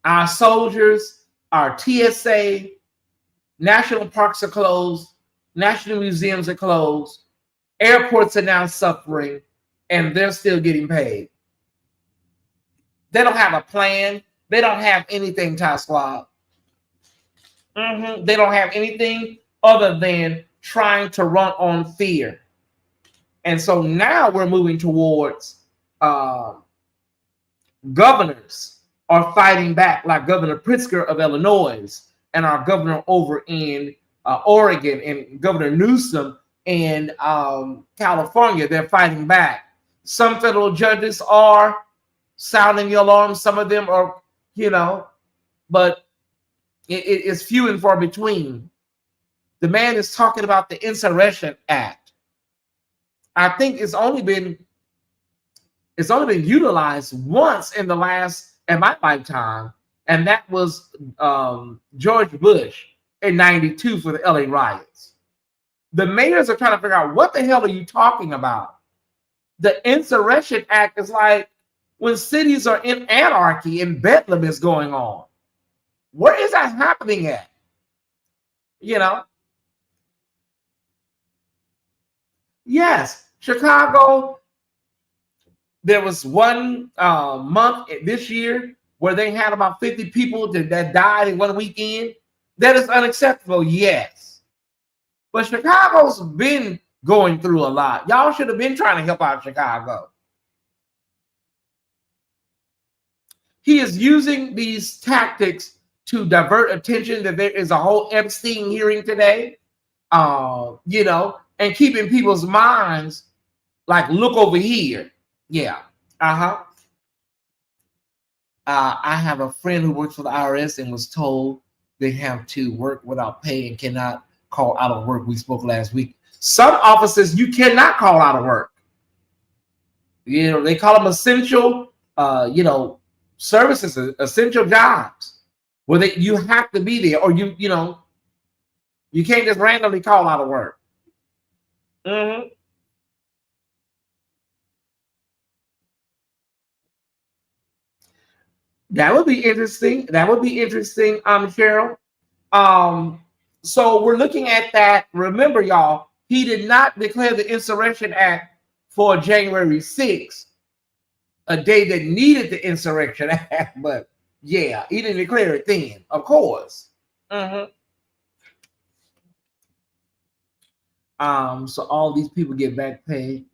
Our soldiers, our TSA, national parks are closed, national museums are closed, airports are now suffering, and they're still getting paid. They don't have a plan. They don't have anything, Ty Squad. They don't have anything other than trying to run on fear. And so now we're moving towards governors are fighting back, like Governor Pritzker of Illinois and our governor over in Oregon and Governor Newsom in California. They're fighting back. Some federal judges are sounding the alarm. Some of them are, but it's few and far between. The man is talking about the Insurrection Act. I think it's only been utilized once in my lifetime, and that was George Bush in '92 for the LA riots. The mayors are trying to figure out, what the hell are you talking about? The Insurrection Act is like when cities are in anarchy and Bedlam is going on. Where is that happening at? Yes, Chicago. There was one month this year where they had about 50 people that died in one weekend. That is unacceptable, yes. But Chicago's been going through a lot. Y'all should have been trying to help out Chicago. He is using these tactics to divert attention that there is a whole Epstein hearing today, and keeping people's minds like, look over here. Yeah. I have a friend who works for the IRS and was told they have to work without pay and cannot call out of work. We spoke last week. Some offices you cannot call out of work. You know, they call them essential, you know, services, essential jobs, where you have to be there, or you know, you can't just randomly call out of work. Mm-hmm. That would be interesting. That would be interesting, Cheryl. So we're looking at that. Remember, y'all, he did not declare the Insurrection Act for January 6th, a day that needed the Insurrection Act, but yeah, he didn't declare it then, of course. Mm-hmm. So all these people get back paid,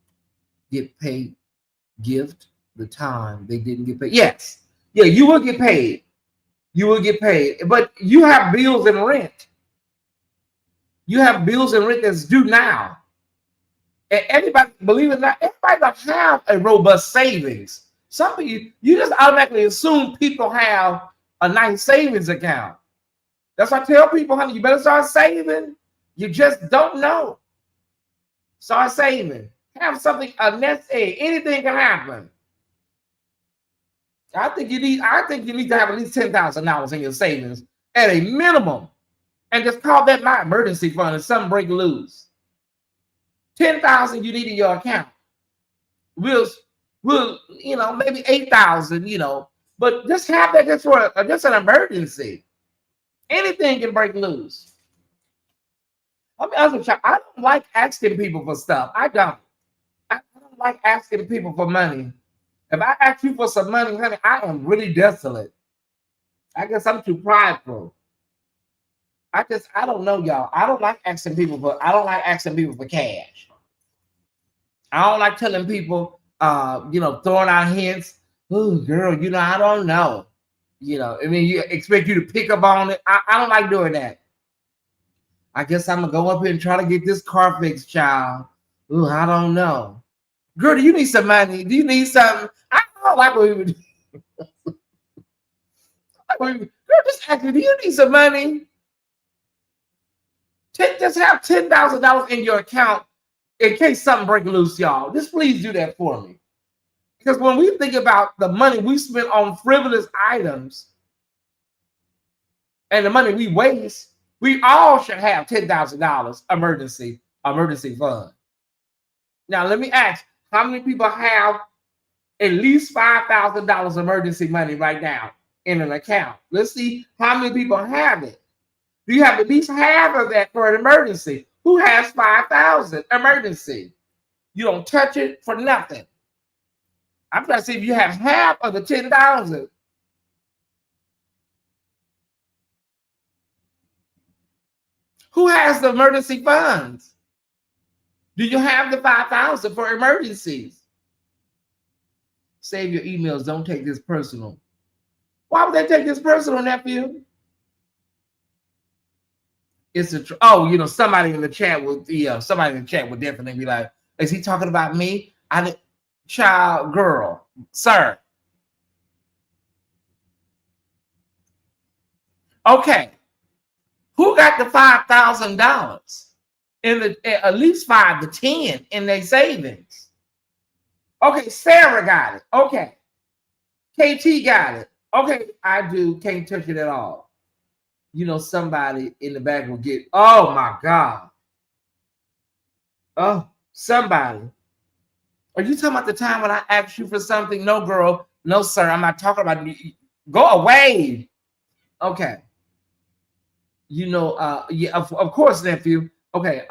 gift the time they didn't get paid. Yes, yeah, you will get paid. You will get paid, but you have bills and rent. You have bills and rent that's due now. And everybody, believe it or not, everybody don't have a robust savings. Some of you just automatically assume people have a nice savings account. That's why I tell people, honey, you better start saving. You just don't know. Start saving. Have something unnecessary. Anything can happen. I think you need to have at least $10,000 in your savings at a minimum, and just call that my emergency fund if something break loose. 10,000 you need in your account. We'll you know, maybe 8,000, you know, but just have that just for just an emergency. Anything can break loose. Let me honest with you, I don't like asking people for stuff. I don't like asking people for money. If I ask you for some money, honey, I am really desolate. I guess I'm too prideful. I don't know, y'all. I don't like asking people for cash. I don't like telling people, you know, throwing out hints. Oh, girl, you know, I don't know. You know, I mean, you expect you to pick up on it. I don't like doing that. I guess I'm gonna go up here and try to get this car fixed, child. Ooh, I don't know. Girl, do you need some money? Do you need something? I don't like what we would do. Girl, just ask me, do you need some money? Just have $10,000 in your account in case something breaks loose, y'all. Just please do that for me. Because when we think about the money we spend on frivolous items and the money we waste, we all should have $10,000 emergency fund. Now, let me ask, how many people have at least $5,000 emergency money right now in an account? Let's see how many people have it. Do you have at least half of that for an emergency? Who has 5,000 emergency? You don't touch it for nothing. I'm trying to see if you have half of the 10,000. Who has the emergency funds? Do you have the 5,000 for emergencies? Save your emails. Don't take this personal. Why would they take this personal, nephew? It's oh, you know, somebody in the chat would definitely be like, is he talking about me? Child, girl, sir. Okay. Who got the $5,000 in the at least 5 to 10 in their savings? Okay, Sarah got it. Okay. KT got it. Okay, I do. Can't touch it at all. You know, somebody in the back will get, oh my God. Oh, somebody. Are you talking about the time when I asked you for something? No, girl. No, sir. I'm not talking about you. Go away. Okay. You know, yeah, of course, nephew. Okay.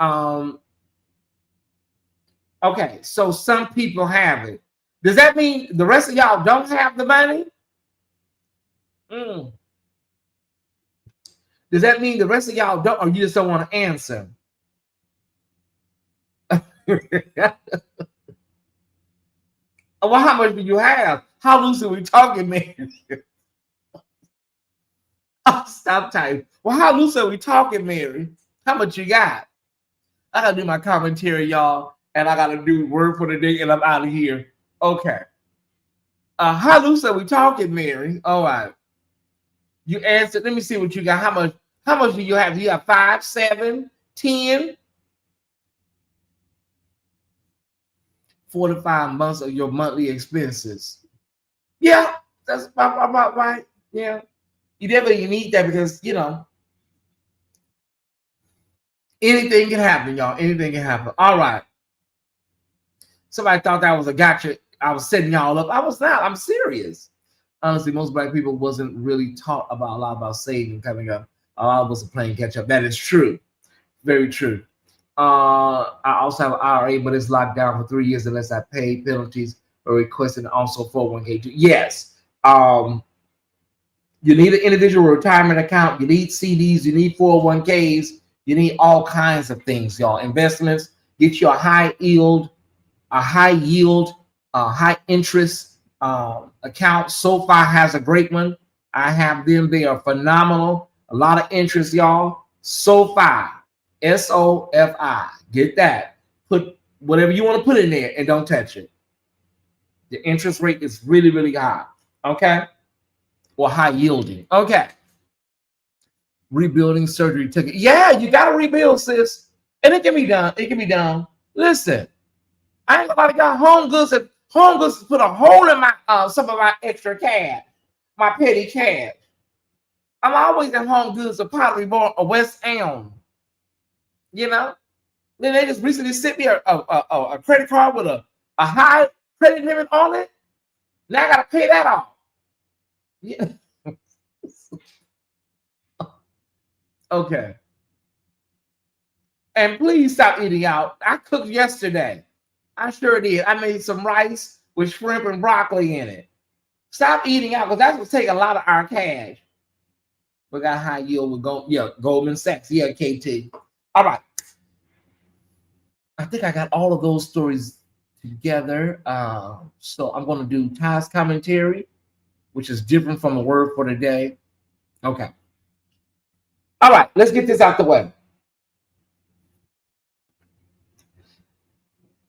Okay, so some people have it. Does that mean the rest of y'all don't have the money? Does that mean the rest of y'all don't, or you just don't want to answer? Well, how much do you have? How loose are we talking, man? Oh, stop typing. Well, how loose are we talking, Mary? How much you got? I gotta do my commentary, y'all, and I gotta do word for the day, and I'm out of here. Okay. How loose are we talking, Mary? All right. You answered. Let me see what you got. How much do you have? Do you have 5, 7, 10, 45 months of your monthly expenses. Yeah, that's about right. Yeah. You definitely need that because, you know, anything can happen, y'all. Anything can happen. All right. Somebody thought that was a gotcha. I was setting y'all up. I was not. I'm serious. Honestly, most black people wasn't really taught about a lot about saving coming up. A lot of us are playing catch up. That is true. Very true. I also have an IRA, but it's locked down for 3 years unless I pay penalties or request, and also 401k too. Yes. You need an individual retirement account. You need CDs. You need 401ks. You need all kinds of things, y'all. Investments. Get you a high yield, high interest account. SoFi has a great one. I have them. They are phenomenal. A lot of interest, y'all. SoFi, SOFI. Get that. Put whatever you want to put in there and don't touch it. The interest rate is really, really high. Okay. Or high yielding. Okay. Rebuilding surgery ticket. Yeah, you got to rebuild, sis. And it can be done. It can be done. Listen, I ain't gonna got Home Goods put a hole in my some of my extra cash, my petty cash. I'm always at Home Goods or Pottery Barn or West Elm. You know? Then they just recently sent me a credit card with a high credit limit on it. Now I gotta pay that off. Yeah. Okay. And please stop eating out. I cooked yesterday. I sure did. I made some rice with shrimp and broccoli in it. Stop eating out because that's what's taking a lot of our cash. We got high yield with Goldman Sachs. Yeah, KT. All right. I think I got all of those stories together. So I'm going to do Tyesse commentary, which is different from the word for the day. Okay. All right. Let's get this out the way.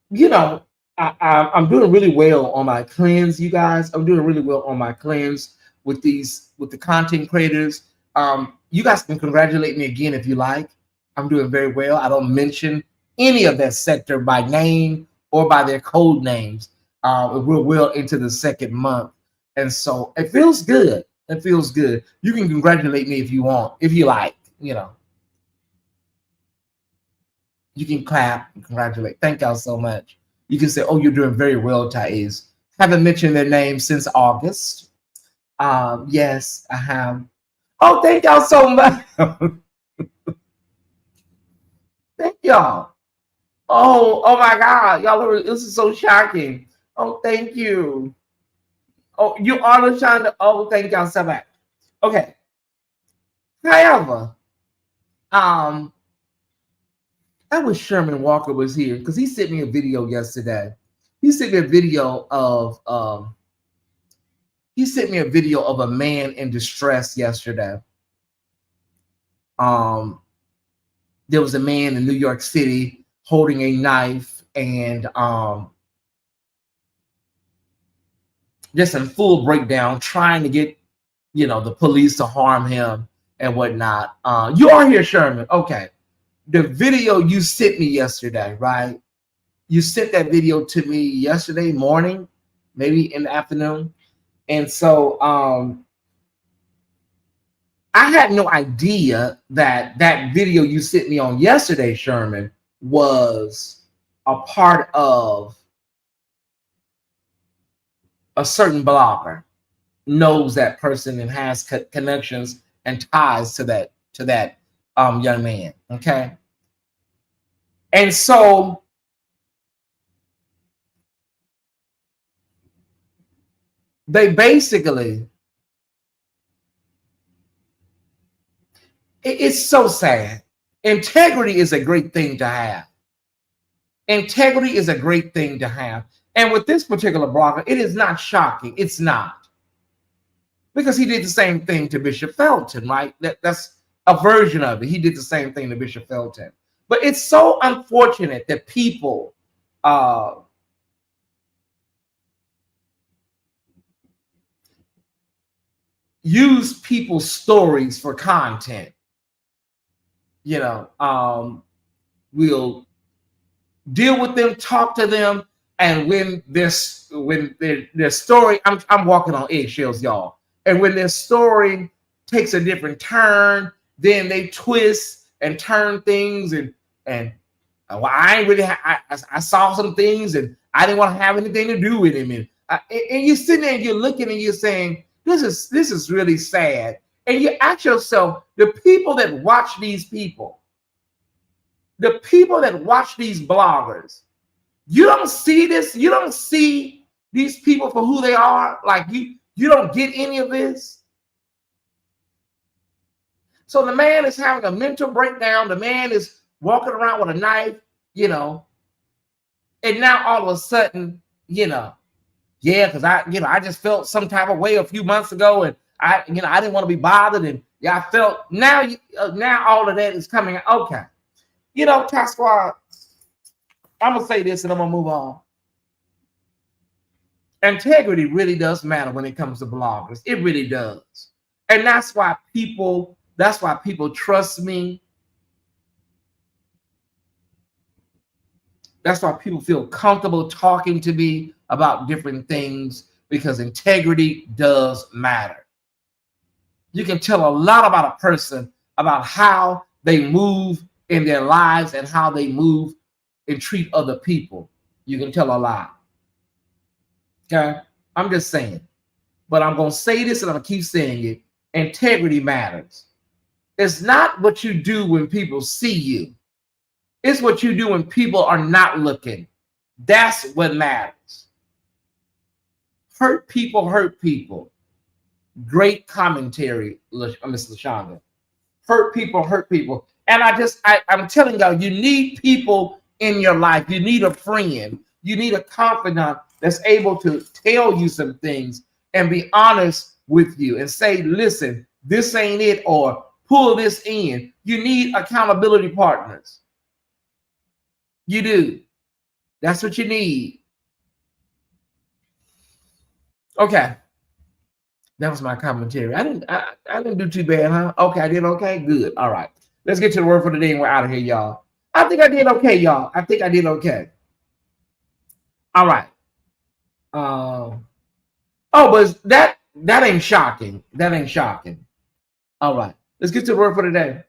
You know, I'm doing really well on my cleanse, you guys. I'm doing really well on my cleanse with the content creators. You guys can congratulate me again if you like. I'm doing very well. I don't mention any of that sector by name or by their code names. We're well into the second month, and so it feels good. It feels good. You can congratulate me if you want, if you like. You know, you can clap and congratulate. Thank y'all so much. You can say, "Oh, you're doing very well, Tyesse." Haven't mentioned their name since August. Yes, I have. Oh, thank y'all so much. Thank y'all. Oh my God, y'all! This is so shocking. Oh, thank you. Oh, you are the Shonda. Oh, thank y'all so much. Okay. However, I wish Sherman Walker was here because he sent me a video yesterday. He sent me a video of a man in distress yesterday. There was a man in New York City holding a knife and just in full breakdown, trying to get the police to harm him and whatnot. You are here, Sherman. Okay. The video you sent me yesterday, right? You sent that video to me yesterday morning, maybe in the afternoon. And so I had no idea that video you sent me on yesterday, Sherman, was a part of a certain blogger, knows that person and has connections and ties to that young man. Okay. And so they basically, it's so sad. Integrity is a great thing to have. Integrity is a great thing to have. And with this particular blogger, it is not shocking. It's not. Because he did the same thing to Bishop Felton, right? That's a version of it. He did the same thing to Bishop Felton. But it's so unfortunate that people use people's stories for content. will deal with them, talk to them, and when their story, I'm walking on eggshells, y'all. And when their story takes a different turn, then they twist and turn things, and well, I ain't really. I saw some things, and I didn't want to have anything to do with him. And you're sitting there, and you're looking, and you're saying, this is really sad. And you ask yourself, the people that watch these people, the people that watch these bloggers, you don't see this. You don't see these people for who they are. Like you don't get any of this. So the man is having a mental breakdown. The man is walking around with a knife, you know, and now all of a sudden, you know, yeah, because I just felt some type of way a few months ago, and I didn't want to be bothered, and yeah, I felt now all of that is coming. Okay, you know, Tyesse Squad, I'm gonna say this and I'm gonna move on. Integrity really does matter when it comes to bloggers. It really does, and that's why people trust me. That's why people feel comfortable talking to me about different things, because integrity does matter. You can tell a lot about a person, about how they move in their lives and how they move and treat other people. You can tell a lot. Okay? I'm just saying. But I'm going to say this and I'm going to keep saying it. Integrity matters. It's not what you do when people see you. It's what you do when people are not looking. That's what matters. Hurt people hurt people. Great commentary, Ms. LaShonda. Hurt people hurt people. And I'm telling y'all, you need people in your life. You need a friend. You need a confidant that's able to tell you some things and be honest with you and say, listen, this ain't it, or pull this in. You need accountability partners. You do. That's what you need. Okay. That was my commentary. I didn't do too bad, huh? Okay, I did okay. Good. All right. Let's get to the word for the day and we're out of here, y'all. I think I did okay, y'all. I think I did okay. All right. But that ain't shocking. That ain't shocking. All right. Let's get to the word for the day.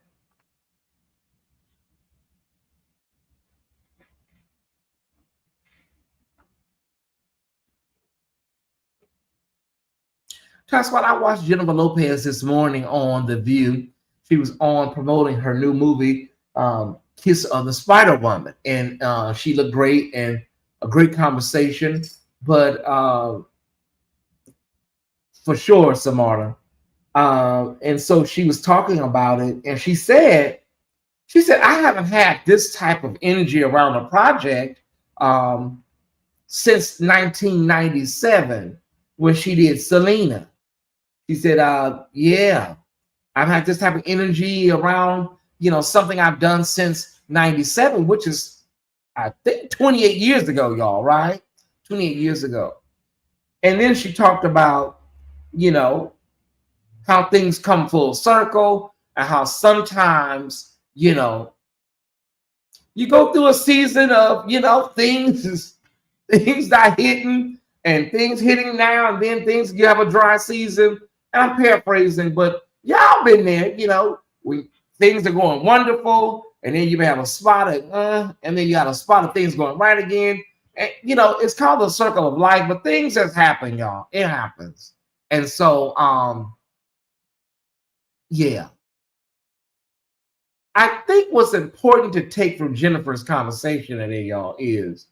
That's why I watched Jennifer Lopez this morning on The View. She was on promoting her new movie, Kiss of the Spider Woman, and she looked great and a great conversation. But for sure, Samara. And so she was talking about it, and she said, I haven't had this type of energy around a project since 1997 when she did Selena. She said, yeah, I've had this type of energy around, something I've done since 97, which is, I think, 28 years ago, y'all, right? 28 years ago. And then she talked about, how things come full circle and how sometimes, you go through a season of, things not hitting and things hitting now, and then you have a dry season. And I'm paraphrasing, but y'all been there, when things are going wonderful, and then you may have a spot of, and then you got a spot of things going right again. And, it's called the circle of life, but things just happen, y'all. It happens. And so, yeah. I think what's important to take from Jennifer's conversation today, y'all, is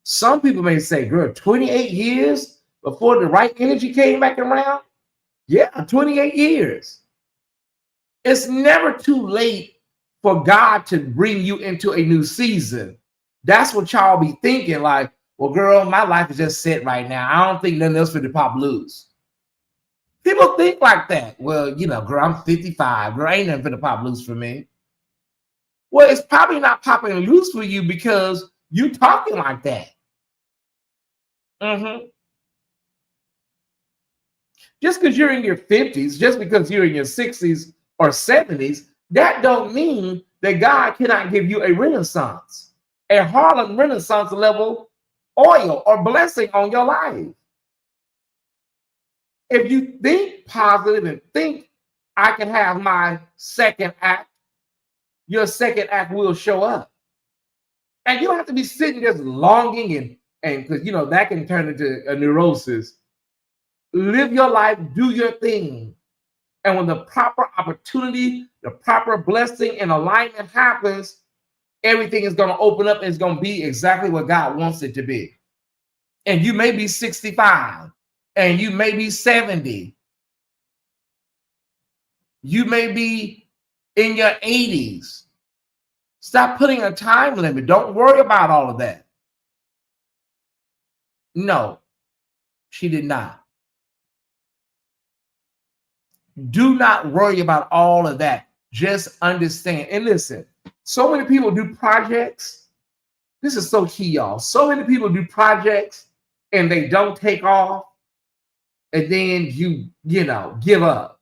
some people may say, girl, 28 years before the right energy came back around? Yeah, 28 years. It's never too late for God to bring you into a new season. That's what y'all be thinking, like, well, girl, my life is just set right now. I don't think nothing else for the pop loose. People think like that. Well, girl, I'm 55. Girl, ain't nothing for the pop loose for me. Well, it's probably not popping loose for you because you talking like that. Just because you're in your 50s, just because you're in your 60s or 70s, that don't mean that God cannot give you a renaissance, a Harlem Renaissance level oil or blessing on your life. If you think positive and think I can have my second act, your second act will show up. And you don't have to be sitting just longing and because you know that can turn into a neurosis. Live your life, do your thing. And when the proper opportunity, the proper blessing and alignment happens, everything is going to open up and it's going to be exactly what God wants it to be. And you may be 65 and you may be 70. You may be in your 80s. Stop putting a time limit. Don't worry about all of that. No, she did not. Do not worry about all of that. Just understand. And listen, so many people do projects. This is so key, y'all. So many people do projects and they don't take off. And then you know, give up.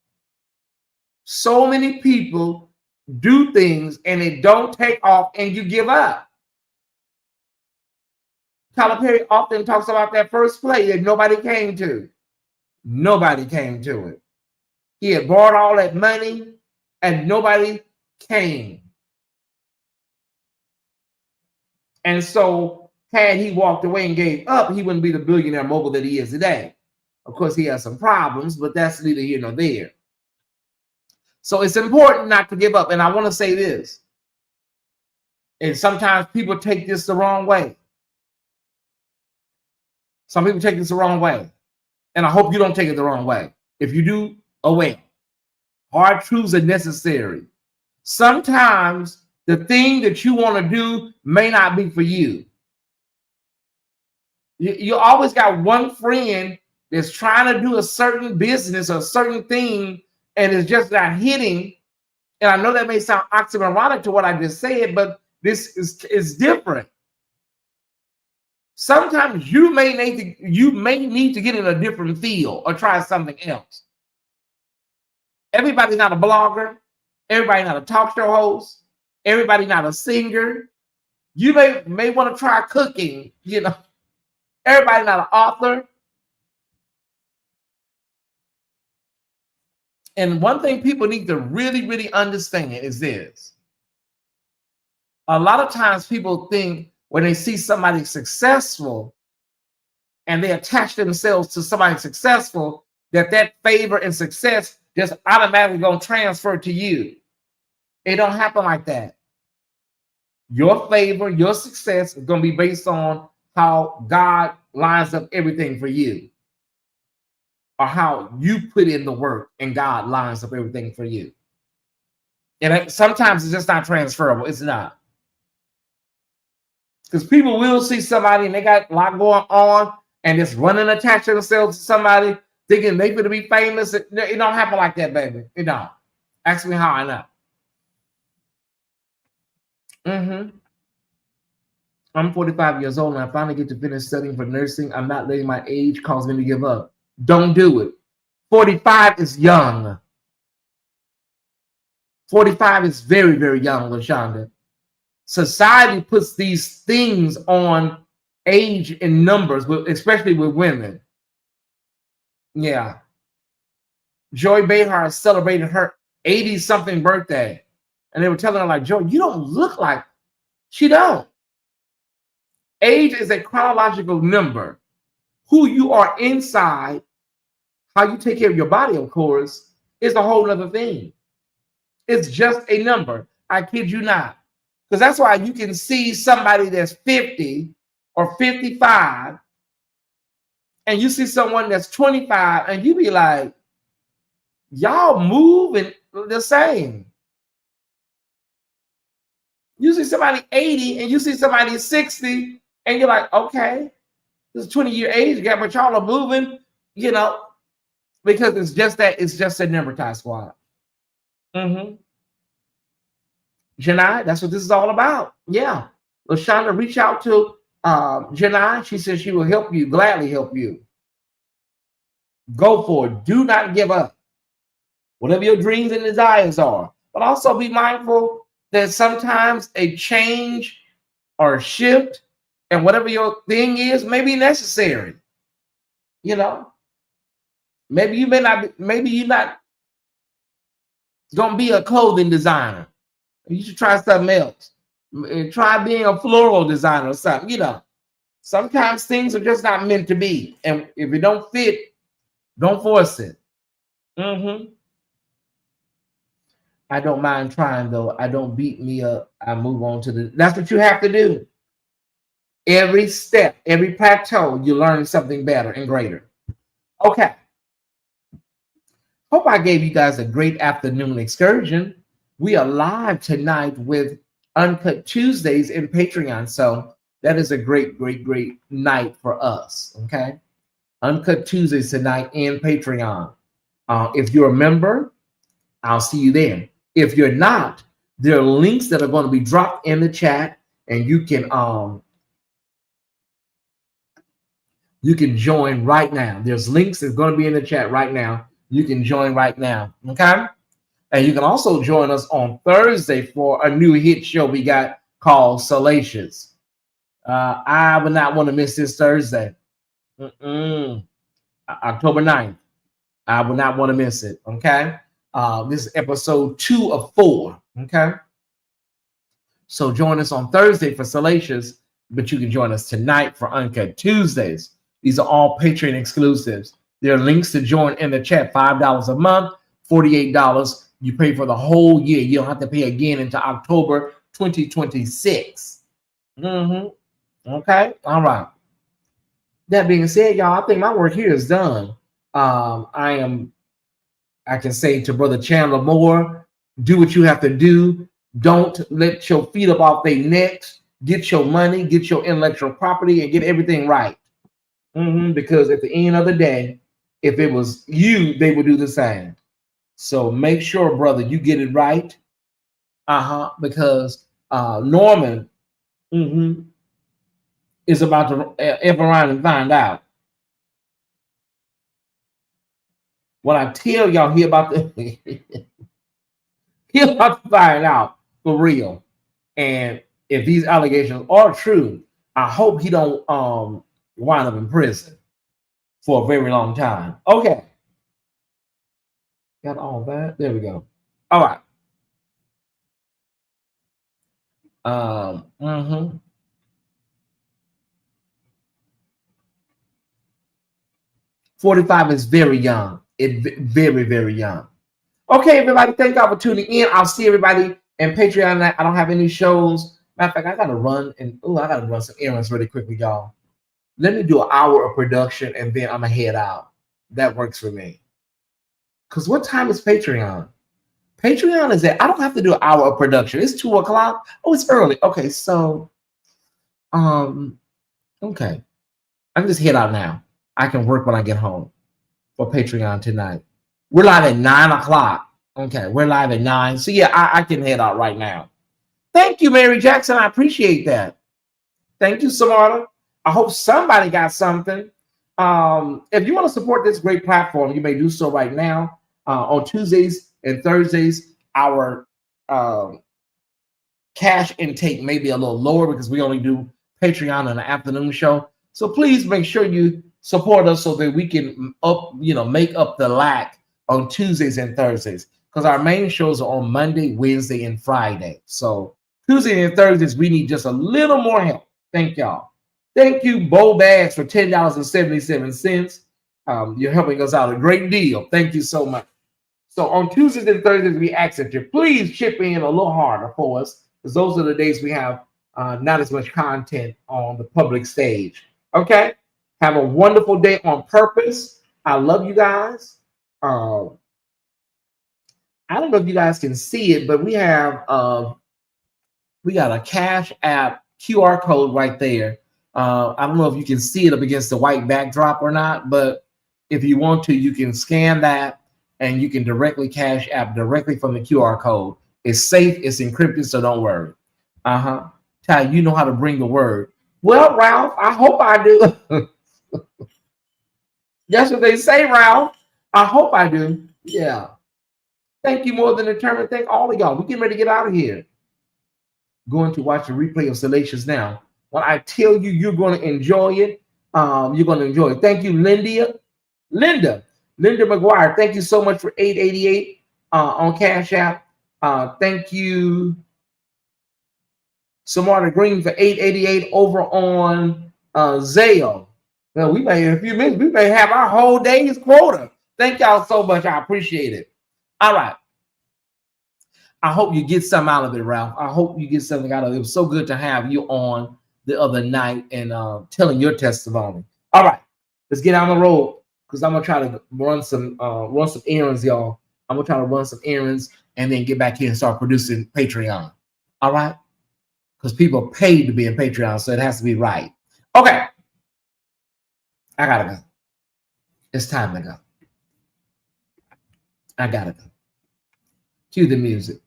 So many people do things and they don't take off and you give up. Tyler Perry often talks about that first play that nobody came to. Nobody came to it. He had borrowed all that money and nobody came. And so had he walked away and gave up, he wouldn't be the billionaire mogul that he is today. Of course, he has some problems, but that's neither here nor there. So it's important not to give up. And I want to say this. And sometimes people take this the wrong way. Some people take this the wrong way. And I hope you don't take it the wrong way. If you do, oh well. Hard truths are necessary. Sometimes the thing that you want to do may not be for you. You always got one friend that's trying to do a certain business or a certain thing and it's just not hitting. And I know that may sound oxymoronic to what I just said, but this is different. Sometimes you may need to get in a different field or try something else. Everybody's not a blogger. Everybody's not a talk show host. Everybody's not a singer. You may want to try cooking, you know. Everybody's not an author. And one thing people need to really, really understand is this. A lot of times people think when they see somebody successful and they attach themselves to somebody successful, that favor and success just automatically going to transfer to you. It don't happen like that. Your favor, your success is going to be based on how God lines up everything for you, or how you put in the work and God lines up everything for you. And sometimes it's just not transferable. It's not. Because people will see somebody and they got a lot going on and just running, attaching themselves to somebody, thinking they're going to be famous. It don't happen like that, baby. It don't. Ask me how I know. I'm 45 years old and I finally get to finish studying for nursing. I'm not letting my age cause me to give up. Don't do it. 45 is young. 45 is very, very young, LaShonda. Society puts these things on age and numbers, especially with women. Yeah. Joy Behar celebrated her 80-something birthday. And they were telling her, like, Joy, you don't look like. She don't. Age is a chronological number. Who you are inside, how you take care of your body, of course, is a whole other thing. It's just a number. I kid you not. Because that's why you can see somebody that's 50 or 55, and you see someone that's 25, and you be like, y'all moving the same. You see somebody 80 and you see somebody 60, and you're like, okay, this is 20-year age gap, but y'all are moving, you know, because it's just that, it's just a number, Ty Squad. Janai, that's what this is all about. Yeah. LaShonda, reach out to Janai. She says she will help you, gladly help you. Go for it. Do not give up. Whatever your dreams and desires are. But also be mindful that sometimes a change or a shift and whatever your thing is may be necessary. You know, maybe you may not be, maybe you're not gonna be a clothing designer. You should try something else. Try being a floral designer or something. You know, sometimes things are just not meant to be, and if it don't fit, don't force it. I don't mind trying though. I don't beat me up. I move on to the. That's what you have to do. Every step, every plateau, you learn something better and greater. Okay. Hope I gave you guys a great afternoon excursion. We are live tonight with Uncut Tuesdays in Patreon. So that is a great, great, great night for us. Okay. Uncut Tuesdays tonight in Patreon. If you're a member, I'll see you there. If you're not, there are links that are going to be dropped in the chat, and you can join right now. There's links that's going to be in the chat right now. You can join right now. Okay. And you can also join us on Thursday for a new hit show we got called Salacious. I would not want to miss this Thursday. October 9th. I would not want to miss it. Okay. This is episode 2 of 4. Okay. So join us on Thursday for Salacious, but you can join us tonight for Uncut Tuesdays. These are all Patreon exclusives. There are links to join in the chat. $5 a month, $48. You pay for the whole year. You don't have to pay again until October 2026. Okay. All right. That being said, y'all, I think my work here is done. I can say to Brother Chandler Moore, do what you have to do. Don't let your feet up off their necks. Get your money, get your intellectual property, and get everything right. Because at the end of the day, if it was you, they would do the same. So make sure, brother, you get it right. Because Norman is about to F around and find out. What I tell y'all, he about to find out for real. And if these allegations are true, I hope he don't wind up in prison for a very long time. Okay. Got all that. There we go. All right. 45 is very young. Very, very young. Okay, everybody. Thank y'all for tuning in. I'll see everybody in Patreon. I don't have any shows. Matter of fact, I gotta run some errands really quickly, y'all. Let me do an hour of production and then I'm gonna head out. That works for me. Because what time is Patreon? Patreon is I don't have to do an hour of production. It's 2 o'clock. Oh, it's early. Okay, so okay. I can just head out now. I can work when I get home for Patreon tonight. We're live at 9 o'clock. Okay, we're live at 9. So yeah, I can head out right now. Thank you, Mary Jackson. I appreciate that. Thank you, Samara. I hope somebody got something. If you want to support this great platform, you may do so right now. On Tuesdays and Thursdays, our cash intake may be a little lower because we only do Patreon on the afternoon show. So please make sure you support us so that we can make up the lack on Tuesdays and Thursdays, because our main shows are on Monday, Wednesday, and Friday. So Tuesday and Thursdays, we need just a little more help. Thank y'all. Thank you, Bo Bags, for $10.77. You're helping us out a great deal. Thank you so much. So on Tuesdays and Thursdays, we ask that you please chip in a little harder for us, because those are the days we have not as much content on the public stage. Okay? Have a wonderful day on purpose. I love you guys. I don't know if you guys can see it, but we got a Cash App QR code right there. I don't know if you can see it up against the white backdrop or not, but if you want to, you can scan that and you can directly Cash App directly from the QR code. It's safe, it's encrypted, so don't worry. Ty, you know how to bring the word. Well, Ralph, I hope I do. That's what they say, Ralph. I hope I do. Yeah. Thank you more than determined. Thank all of y'all. We're getting ready to get out of here. going to watch the replay of Salacious now. When I tell you, you're going to enjoy it. You're going to enjoy it. Thank you, Linda McGuire. Thank you so much for $8.88 on Cash App. Thank you, Samara Green, for $8.88 over on Zale. Well, we may, in a few minutes, we may have our whole day's quota. Thank y'all so much. I appreciate it. All right. I hope you get something out of it, Ralph. I hope you get something out of it. It was so good to have you on the other night and telling your testimony. All right, let's get on the road because I'm gonna try to run some errands, y'all. I'm gonna try to run some errands and then get back here and start producing Patreon. All right, because people are paid to be in Patreon, so it has to be right. Okay, I gotta go. It's time to go. I gotta go. Cue the music.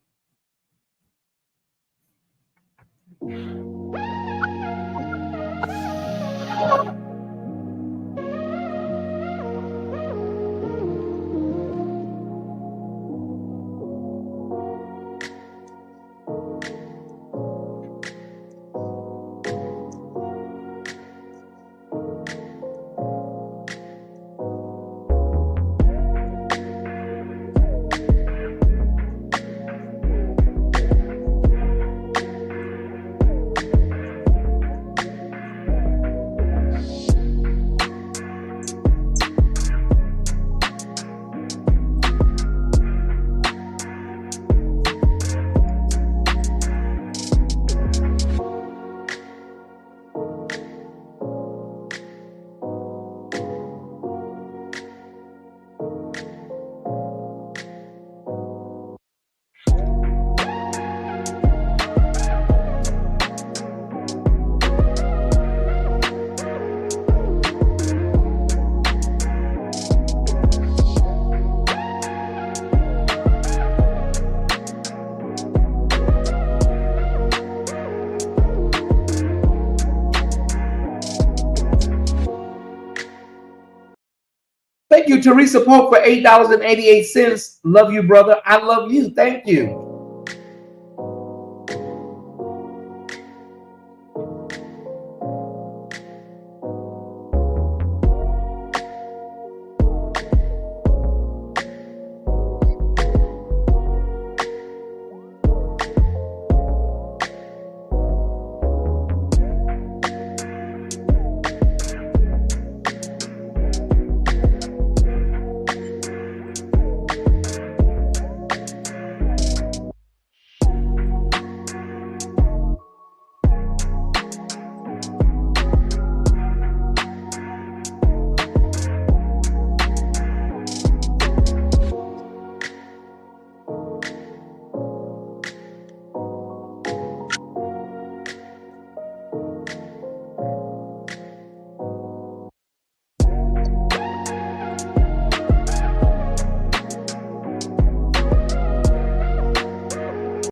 Thank you, Tyesse Report, for $8.88. Love you, brother. I love you. Thank you.